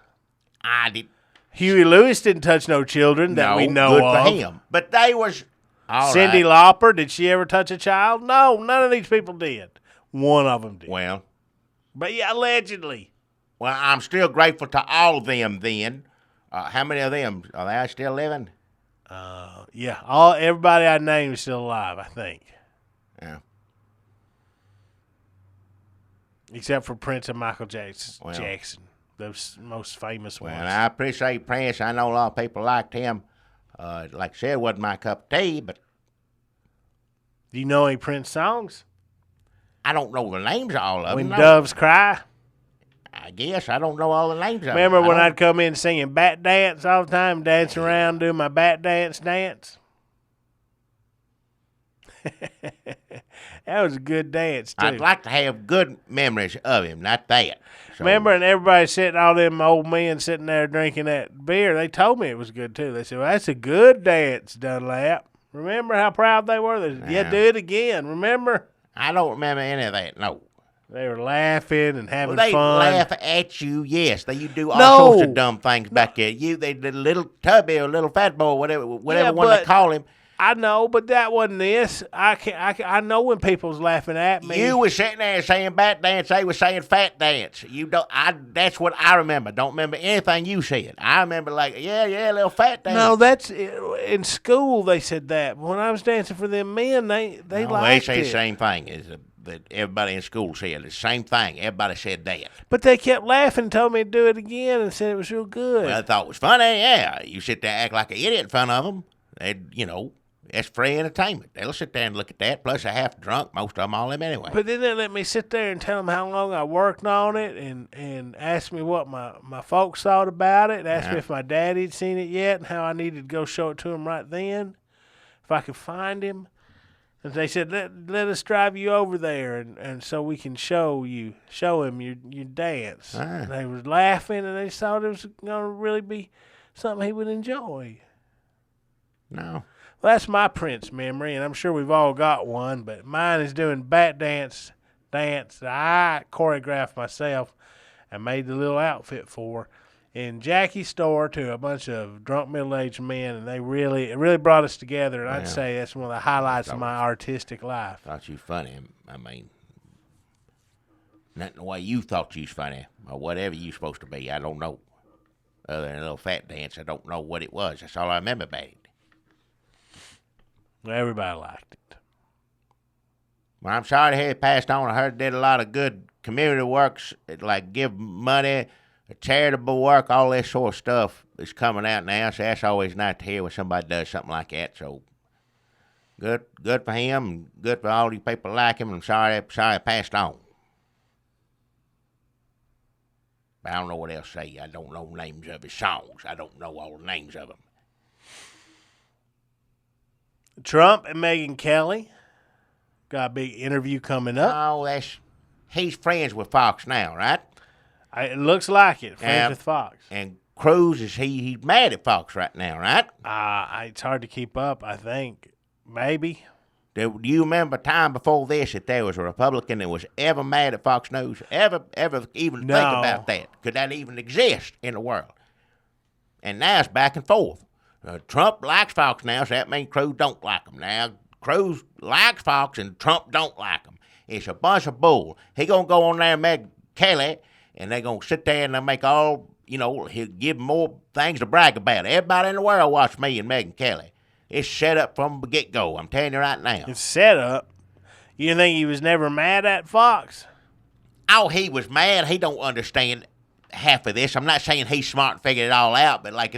I did. Huey Lewis didn't touch no children that we know good of. for him. But they was all Cyndi right. Lauper, did she ever touch a child? No, none of these people did. One of them did. Well, But yeah, allegedly. well, I'm still grateful to all of them then. How many of them? Are they still living? Yeah, everybody I named is still alive, I think. Yeah. Except for Prince and Michael Jackson, Well. those most famous ones. Well, I appreciate Prince. I know a lot of people liked him. Like I said, it wasn't my cup of tea, but Do you know any Prince songs? I don't know the names of all of When them. Doves Cry? I guess I don't know all the names of them. Remember when I I'd come in singing bat dance all the time, dancing around doing my bat dance? That was a good dance, too. I'd like to have good memories of him, not that. So, Remember, and everybody sitting, all them old men sitting there drinking that beer, they told me it was good, too. They said, well, that's a good dance, Dunlap. Remember how proud they were? They said, yeah, do it again. Remember? I don't remember any of that, no. They were laughing and having Well, they fun. laugh at you, yes. You do all sorts of dumb things back there. They the little tubby or little fat boy, whatever Yeah, one they call him. I know, but that wasn't this. I know when people's laughing at me. You was sitting there saying bat dance. They was saying fat dance. You don't. That's what I remember. Don't remember anything you said. I remember like, yeah, little fat dance. No, that's in school. They said that. When I was dancing for them men, they liked say it. the same thing as that everybody in school said. The same thing. Everybody said that. But they kept laughing and told me to do it again and said it was real good. Well, I thought it was funny. Yeah, you sit there and act like an idiot in front of them. That's free entertainment. They'll sit there and look at that. Plus, they're half drunk. Most of them, all them anyway. But then they let me sit there and tell them how long I worked on it and ask me what my folks thought about it. Asked me if my daddy'd seen it yet and how I needed to go show it to him right then, if I could find him. And they said, let us drive you over there and so we can show him your dance. And they were laughing and they thought it was going to really be something he would enjoy. No. Well, that's my Prince memory, and I'm sure we've all got one, but mine is doing bat dance that I choreographed myself and made the little outfit for in Jackie's store to a bunch of drunk middle-aged men, and it really brought us together, and I'd say that's one of the highlights of my artistic life. Thought you funny. I mean, not the way you thought you was funny, or whatever you supposed to be. I don't know. Other than a little fat dance, I don't know what it was. That's all I remember about it. Everybody liked it. Well, I'm sorry to hear it passed on. I heard it did a lot of good community works, like give money, charitable work, all this sort of stuff is coming out now. So that's always nice to hear when somebody does something like that. So good for him, and good for all you people like him. And I'm sorry it passed on. But I don't know what else to say. I don't know names of his songs. I don't know all the names of them. Trump and Megyn Kelly got a big interview coming up. Oh, he's friends with Fox now, right? It looks like it. Friends with Fox. And Cruz he's mad at Fox right now, right? It's hard to keep up. I think maybe. Do you remember a time before this that there was a Republican that was ever mad at Fox News? Ever even think about that? Could that even exist in the world? And now it's back and forth. Trump likes Fox now, so that means Cruz don't like him. Now, Cruz likes Fox and Trump don't like him. It's a bunch of bull. He going to go on there and make Kelly, and they going to sit there and they make all, he'll give more things to brag about. Everybody in the world watch me and Megyn Kelly. It's set up from the get-go. I'm telling you right now. It's set up. You think he was never mad at Fox? Oh, he was mad. He don't understand half of this. I'm not saying he's smart and figured it all out, but like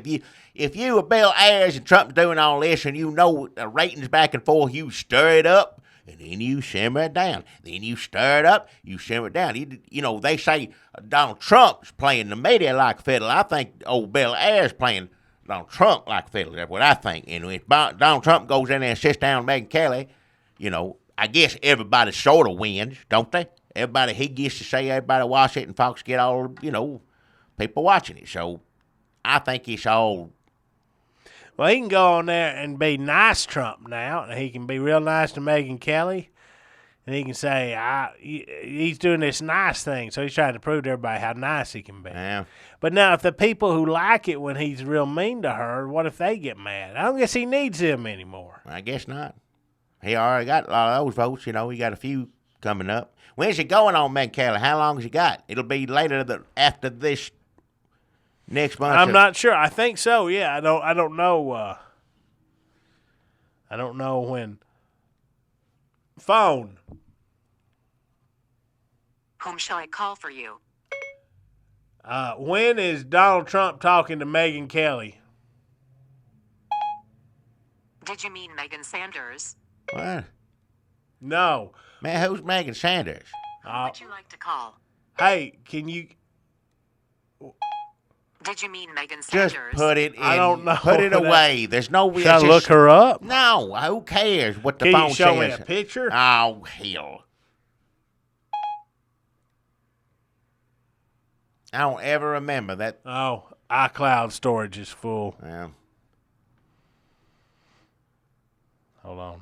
if you were Bill Ayers and Trump's doing all this and the ratings back and forth, you stir it up and then you simmer it down. Then you stir it up, you simmer it down. They say Donald Trump's playing the media like a fiddle. I think old Bill Ayers playing Donald Trump like a fiddle. That's what I think. And if Donald Trump goes in there and sits down with Megyn Kelly, I guess everybody sort of wins, don't they? Everybody, he gets to say everybody watch it and Fox get all, people watching it. So I think it's all. Well, he can go on there and be nice Trump now. He can be real nice to Megyn Kelly. And he can say, he's doing this nice thing. So he's trying to prove to everybody how nice he can be. Yeah. But now, if the people who like it when he's real mean to her, what if they get mad? I don't guess he needs them anymore. I guess not. He already got a lot of those votes. He got a few coming up. When's he going on, Megyn Kelly? How long has he got? It'll be later after this next month. I'm not sure. I think so. Yeah, I don't know. I don't know when. Phone. Whom shall I call for you? When is Donald Trump talking to Megyn Kelly? Did you mean Megan Sanders? What? No. Man, who's Megan Sanders? Who would you like to call? Hey, can you? Did you mean Megan Sanders? Just put it in. I don't know. Put it away. There's no. Should I look her up? No. Who cares what the Can phone you show says? me a picture? Oh, hell. I don't ever remember that. Oh, iCloud storage is full. Yeah. Hold on.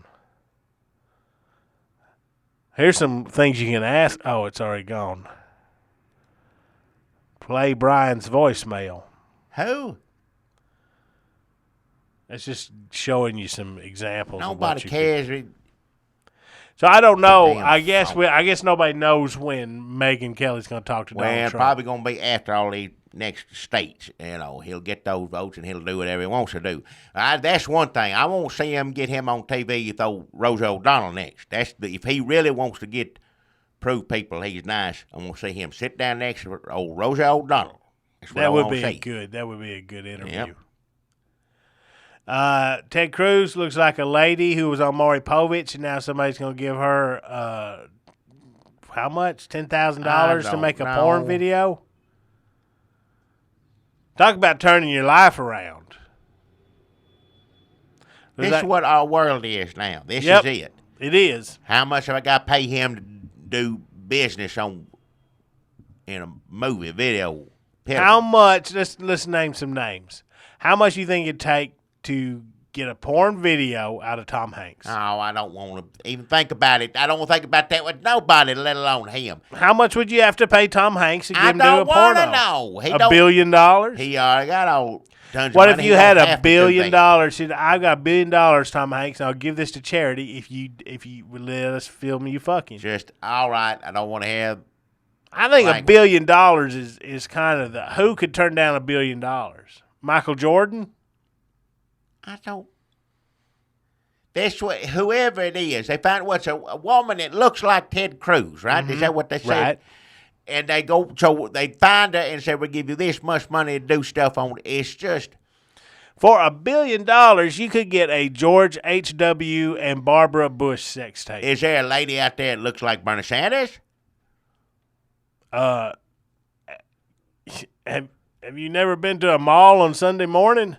Here's some things you can ask. Oh, it's already gone. Play Brian's voicemail. Who? It's just showing you some examples. Nobody of what cares. So I don't know. Damn I guess phone. I guess nobody knows when Megyn Kelly's going to talk to Donald Well, Trump. probably going to be after all these next states. You know, he'll get those votes and he'll do whatever he wants to do. That's one thing. I won't see him get him on TV throw Rosie O'Donnell next. If he really wants to prove people he's nice, I'm going to see him sit down next to old Rosie O'Donnell. That would be a good interview. Yep. Ted Cruz looks like a lady who was on Maury Povich, and now somebody's going to give her how much? $10,000 to make a porn video? Talk about turning your life around. This is what our world is now. This Yep, is it. It is. How much have I got to pay him to do business in a movie, video? How much? Let's name some names. How much do you think it'd take to get a porn video out of Tom Hanks? Oh, I don't want to even think about it. I don't want to think about that with nobody, let alone him. How much would you have to pay Tom Hanks to get him to do I a don't want porno? to know. $1 billion? He already got all tons What of if money. you He had don't $1 have to do billion? that. Said, I've got $1 billion, Tom Hanks, and I'll give this to charity if you would let us film you fucking. Just, all right, I don't want to have. I think $1 Like- billion is kind of who could turn down $1 billion? Michael Jordan? I don't. That's what, whoever it is, they find what's a woman that looks like Ted Cruz, right? Is that what they said? Right. And they go, so they find her and say, we'll give you this much money to do stuff on. It's just. For $1 billion, you could get a George H.W. and Barbara Bush sex tape. Is there a lady out there that looks like Bernie Sanders? Have you never been to a mall on Sunday morning?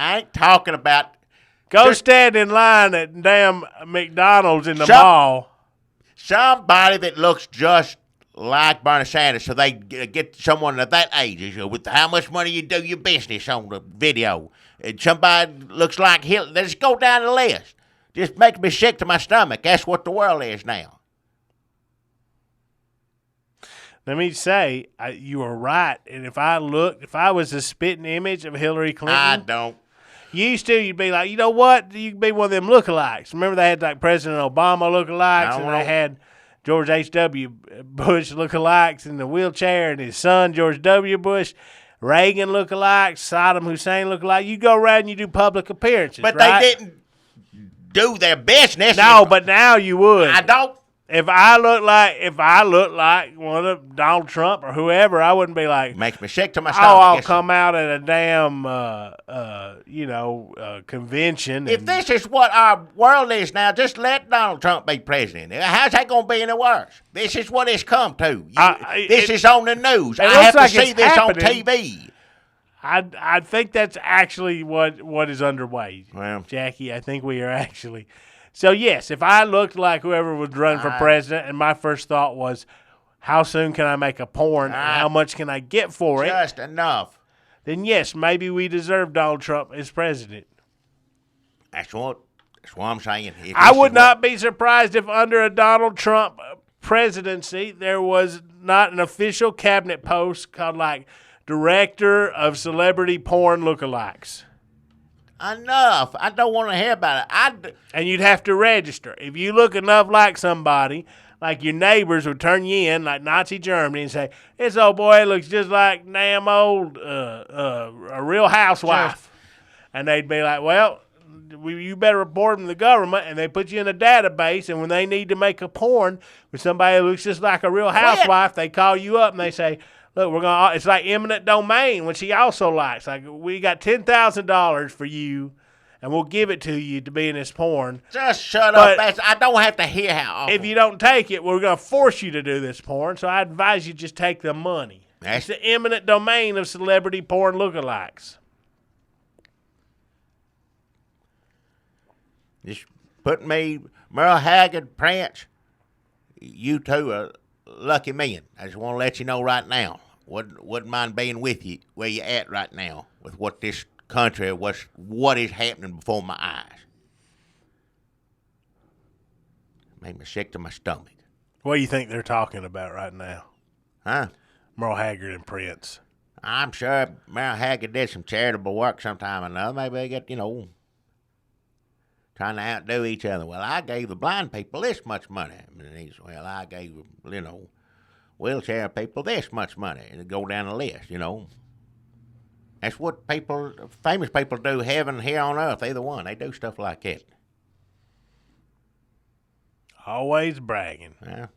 I ain't talking about. Go stand in line at damn McDonald's in the Shut- mall. Somebody that looks just like Bernie Sanders, so they get someone at that age, you know, with how much money you do your business on the video. And somebody looks like Hitler. They just go down the list. Just makes me sick to my stomach. That's what the world is now. Let me say, you are right. And if I was a spitting image of Hillary I Clinton, don't. you'd be like, you know what? You could be one of them lookalikes. Remember they had like President Obama lookalikes, and they had George H.W. Bush lookalikes in the wheelchair, and his son, George W. Bush, Reagan lookalikes, Saddam Hussein lookalike. You go around and you do public appearances, But right? they didn't do their business. No, but now you would. I don't. If I look like one of Donald Trump or whoever, I wouldn't be like, Makes me sick to my stomach. I'll It's- come out at a damn, convention. If and- this is what our world is now, just let Donald Trump be president. How's that going to be any worse? This is what it's come to. This is on the news. I looks have to like see it's this on happening. TV. I think that's actually what is underway, Well. Jackie. I think we are actually. So, yes, if I looked like whoever was running for president, and my first thought was, how soon can I make a porn, and how much can I get for it, Just enough. then, yes, maybe we deserve Donald Trump as president. That's what I'm saying. If I this would is not be surprised if under a Donald Trump presidency there was not an official cabinet post called, like, Director of Celebrity Porn Lookalikes. Enough. I don't want to hear about it. And you'd have to register. If you look enough like somebody, like your neighbors would turn you in, like Nazi Germany, and say, this old boy looks just like damn old, a real housewife. And they'd be like, well, you better report him to the government, and they put you in a database, and when they need to make a porn with somebody who looks just like a real housewife, they call you up and they say, look, it's like eminent domain, which he also likes. Like, we got $10,000 for you, and we'll give it to you to be in this porn. Just shut But up. I don't have to hear how awful. If you don't take it, we're going to force you to do this porn, so I advise you just take the money. It's the eminent domain of celebrity porn lookalikes. Just put me, Merle Haggard, Prince, you two are lucky men. I just want to let you know right now. Wouldn't mind being with you where you're at right now with what this country, what is happening before my eyes. Made me sick to my stomach. What do you think they're talking about right now? Huh? Merle Haggard and Prince. I'm sure Merle Haggard did some charitable work sometime or another. Maybe they get, trying to outdo each other. Well, I gave the blind people this much money. And well, I gave, wheelchair people this much money. And go down the list, That's what famous people do, heaven here on earth. Either one. They do stuff like that. Always bragging. Yeah.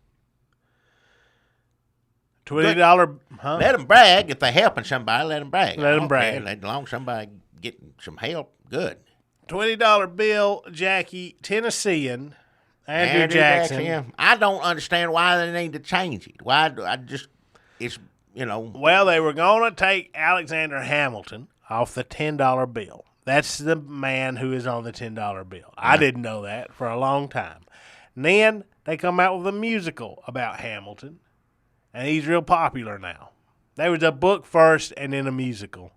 $20, huh? Let them brag. If they're helping somebody, let them brag. Let them brag. As long as somebody getting some help, good. $20 bill, Jackie, Tennessean, Andrew Jackson. Yeah. I don't understand why they need to change it. Well, they were going to take Alexander Hamilton off the $10 bill. That's the man who is on the $10 bill. I didn't know that for a long time. And then they come out with a musical about Hamilton, and he's real popular now. There was a book first and then a musical.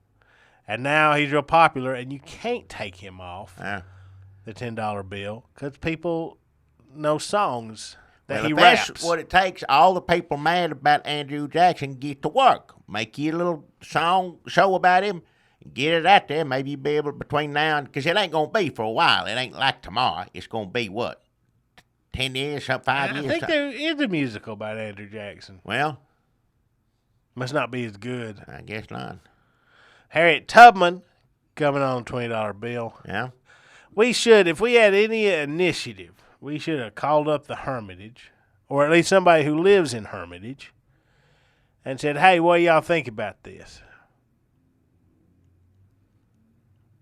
And now he's real popular, and you can't take him off the $10 bill because people know songs that he raps. That's what it takes. All the people mad about Andrew Jackson get to work. Make you a little show about him, and get it out there. Maybe you'll be able between now and, because it ain't going to be for a while. It ain't like tomorrow. It's going to be what? 10 years, 5 years? I think there is a musical about Andrew Jackson. Well, must not be as good. I guess not. Harriet Tubman coming on a $20 bill. Yeah. We should, if we had any initiative, we should have called up the Hermitage, or at least somebody who lives in Hermitage, and said, hey, what do y'all think about this?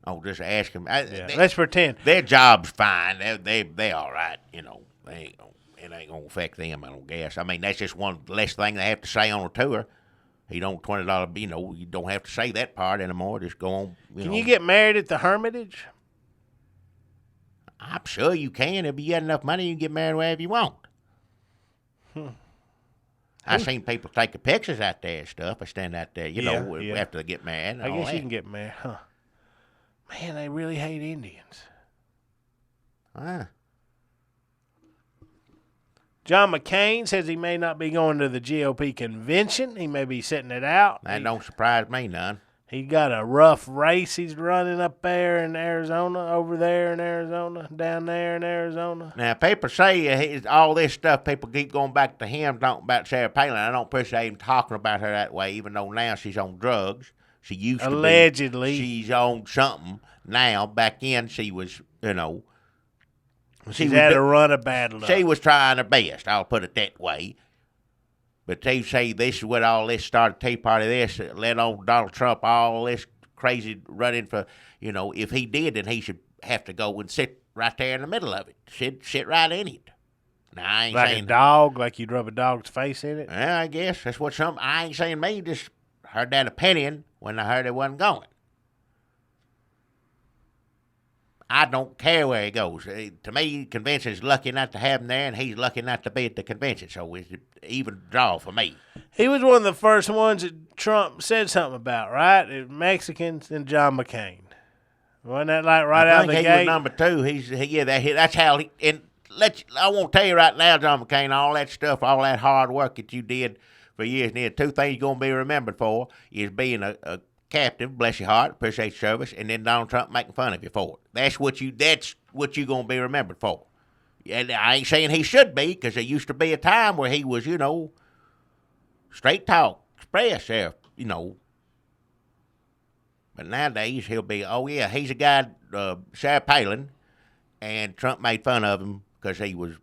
Oh, just ask them. Let's pretend. Their job's fine. They all right, It ain't gonna affect them, I don't guess. I mean, that's just one less thing they have to say on a tour. You don't $20. You don't have to say that part anymore. Just go on. Can you get married at the Hermitage? I'm sure you can. If you got enough money, you can get married wherever you want. I've seen people taking pictures out there and stuff. I stand out there, after they get married. I guess you can get married, huh? Man, they really hate Indians. John McCain says he may not be going to the GOP convention. He may be sitting it out. That don't surprise me none. He got a rough race he's running up there in Arizona, over there in Arizona, down there in Arizona. Now, people say all this stuff, people keep going back to him talking about Sarah Palin. I don't appreciate him talking about her that way, even though now she's on drugs. She used to be. Allegedly. She's on something now. Back then, she was, She's had a run of bad luck. She was trying her best, I'll put it that way. But they say this is what all this started, Tea Party, this, let old Donald Trump, all this crazy running for, if he did, then he should have to go and sit right there in the middle of it. Sit right in it. Now, I ain't like saying. A dog, like you'd rub a dog's face in it? Yeah, I guess. That's what I ain't saying me, just heard that opinion when I heard it wasn't going. I don't care where he goes. To me, convention's lucky not to have him there, and he's lucky not to be at the convention. So it's an even draw for me. He was one of the first ones that Trump said something about, right? It was Mexicans and John McCain. Wasn't that like right out of the gate? I think he was number two. That's how he. And I won't tell you right now, John McCain, all that stuff, all that hard work that you did for years. And then two things you're gonna be remembered for is being a captive, bless your heart, appreciate your service, and then Donald Trump making fun of you for it. That's what you're going to be remembered for. And I ain't saying he should be, because there used to be a time where he was, straight talk, express there, But nowadays he'll be, he's a guy, Sarah Palin, and Trump made fun of him because he was,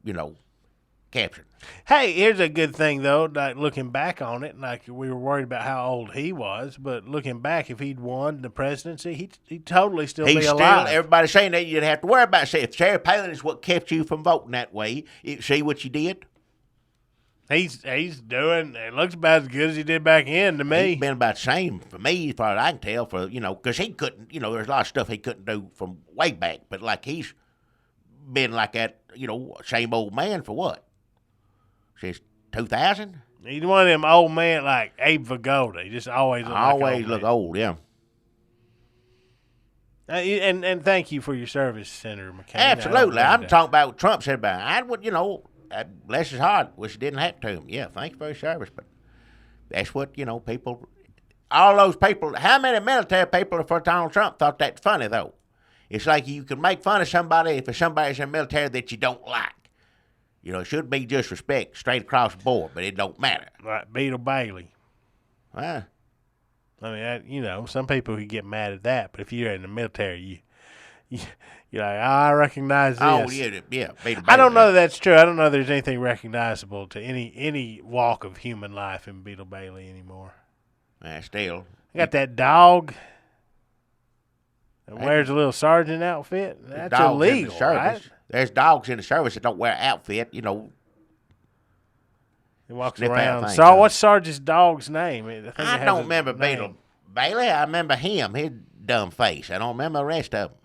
captured. Hey, here's a good thing, though, like looking back on it, like we were worried about how old he was, but looking back, if he'd won the presidency, he'd totally still be alive. Everybody's saying that you'd have to worry about it. If Sarah Palin is what kept you from voting that way, see what you did? He's doing, it looks about as good as he did back in to me. He's been about the same for me, as far as I can tell, because he couldn't, there's a lot of stuff he couldn't do from way back, but like he's been like that, same old man for what? Since 2000? He's one of them old men like Abe Vigoda. He just always look old, yeah. And thank you for your service, Senator McCain. Absolutely. I'm talking about what Trump said about it. bless his heart, wish it didn't happen to him. Yeah, thank you for your service, but that's what, people, all those people, how many military people for Donald Trump thought that funny, though? It's like you can make fun of somebody if somebody's in the military that you don't like. It should be just respect straight across the board, but it don't matter. Like Beetle Bailey. Huh? I mean, some people could get mad at that, but if you're in the military, you're like, I recognize this. Oh, yeah, Beetle Bailey. I don't know that that's true. I don't know if there's anything recognizable to any walk of human life in Beetle Bailey anymore. Still. I got that dog that wears a little sergeant outfit. That's illegal, right? There's dogs in the service that don't wear an outfit, He walks Sniff around. out So what's Sergeant's dog's name? I don't remember Beetle Bailey. I remember him, his dumb face. I don't remember the rest of them.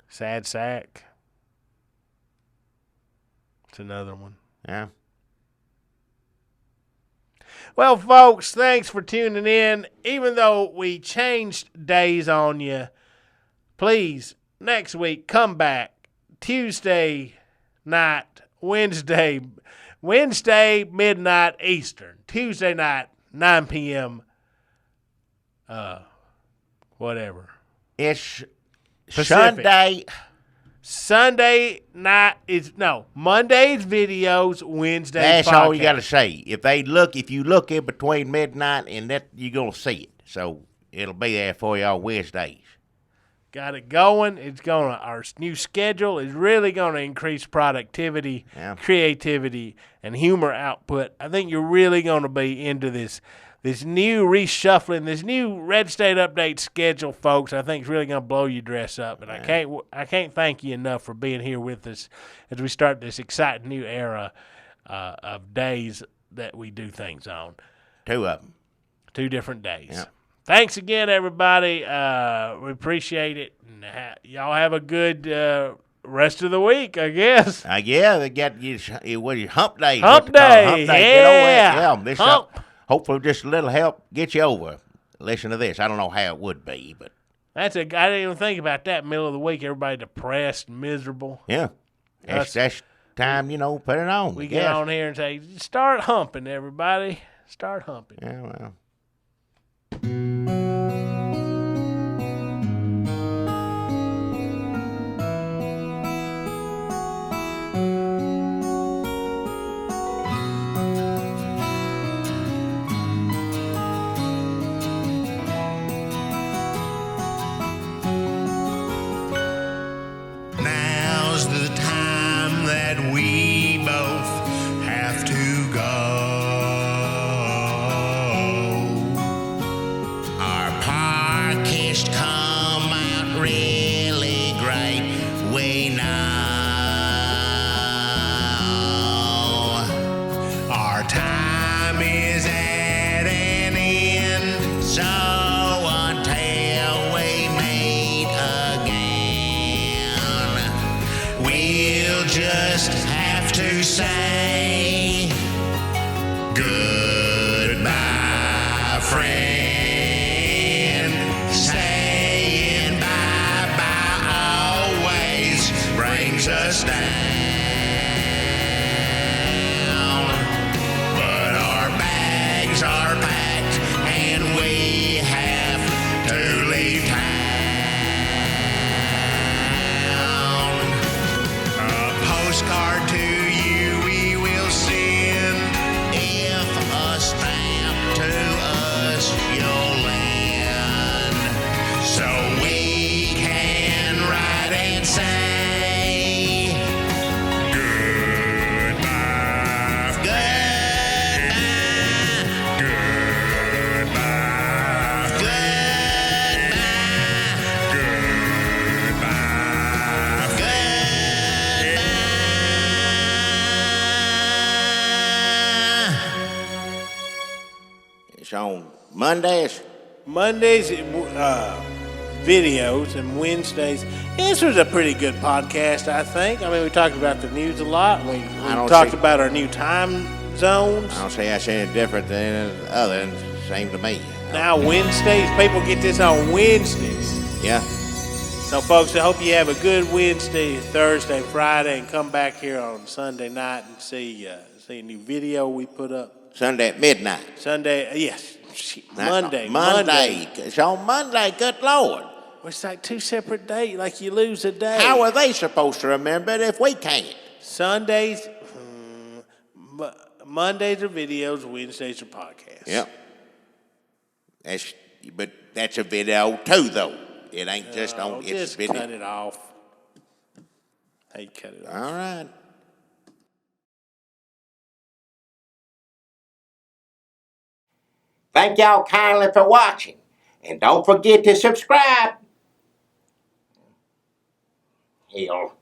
Sad Sack. It's another one. Yeah. Well, folks, thanks for tuning in. Even though we changed days on you, please, next week, come back. Tuesday night, Wednesday midnight Eastern. Tuesday night, 9 p.m. Whatever. It's Pacific. Sunday night Monday's videos, Wednesday's That's podcast. all you got to say. If you look in between midnight and that, you're going to see it. So it'll be there for you on Wednesdays. Got it going. Our new schedule is really going to increase productivity, creativity, and humor output. I think you're really going to be into this new reshuffling, this new Red State Update schedule, folks. I think it's really going to blow your dress up. And I can't thank you enough for being here with us as we start this exciting new era of days that we do things on. 2 of them. 2 different days. Yep. Thanks again, everybody. We appreciate it. And y'all have a good rest of the week, I guess. They got you hump day. Hump day. Hump day. Get over it. Hopefully just a little help get you over. Listen to this. I don't know how it would be, but I didn't even think about that middle of the week. Everybody depressed and miserable. Yeah. That's time, put it on. We get on here and say, start humping, everybody. Start humping. Yeah, well. Now's the time that we both have to go. Our podcast come out really great, we know. Our time is at an end, so until we meet again, we'll just have to say goodbye, friend. Saying bye-bye always brings us down. But our bags are packed and we have to leave town. A postcard to you we will send if a stamp to us you'll lend, so we can write and say goodbye, goodbye, goodbye, goodbye, goodbye. It's on Mondays. Mondays, videos, and Wednesdays. This was a pretty good podcast, I think. I mean, we talked about the news a lot. We don't talked see- about our new time zones. I don't say that's any different than other, and same to me. Now Wednesdays, people get this on Wednesdays. Yeah. So, folks, I hope you have a good Wednesday, Thursday, Friday, and come back here on Sunday night and see a new video we put up. Sunday at midnight. Sunday, yes. Monday. Monday. It's on Monday, good Lord. Well, it's like two separate days, like you lose a day. How are they supposed to remember it if we can't? Sundays, Mondays are videos, Wednesdays are podcasts. Yep. But that's a video too, though. It ain't just on. It's Just video. cut it off. Hey, cut it off. All right. Thank y'all kindly for watching. And don't forget to subscribe. Hell.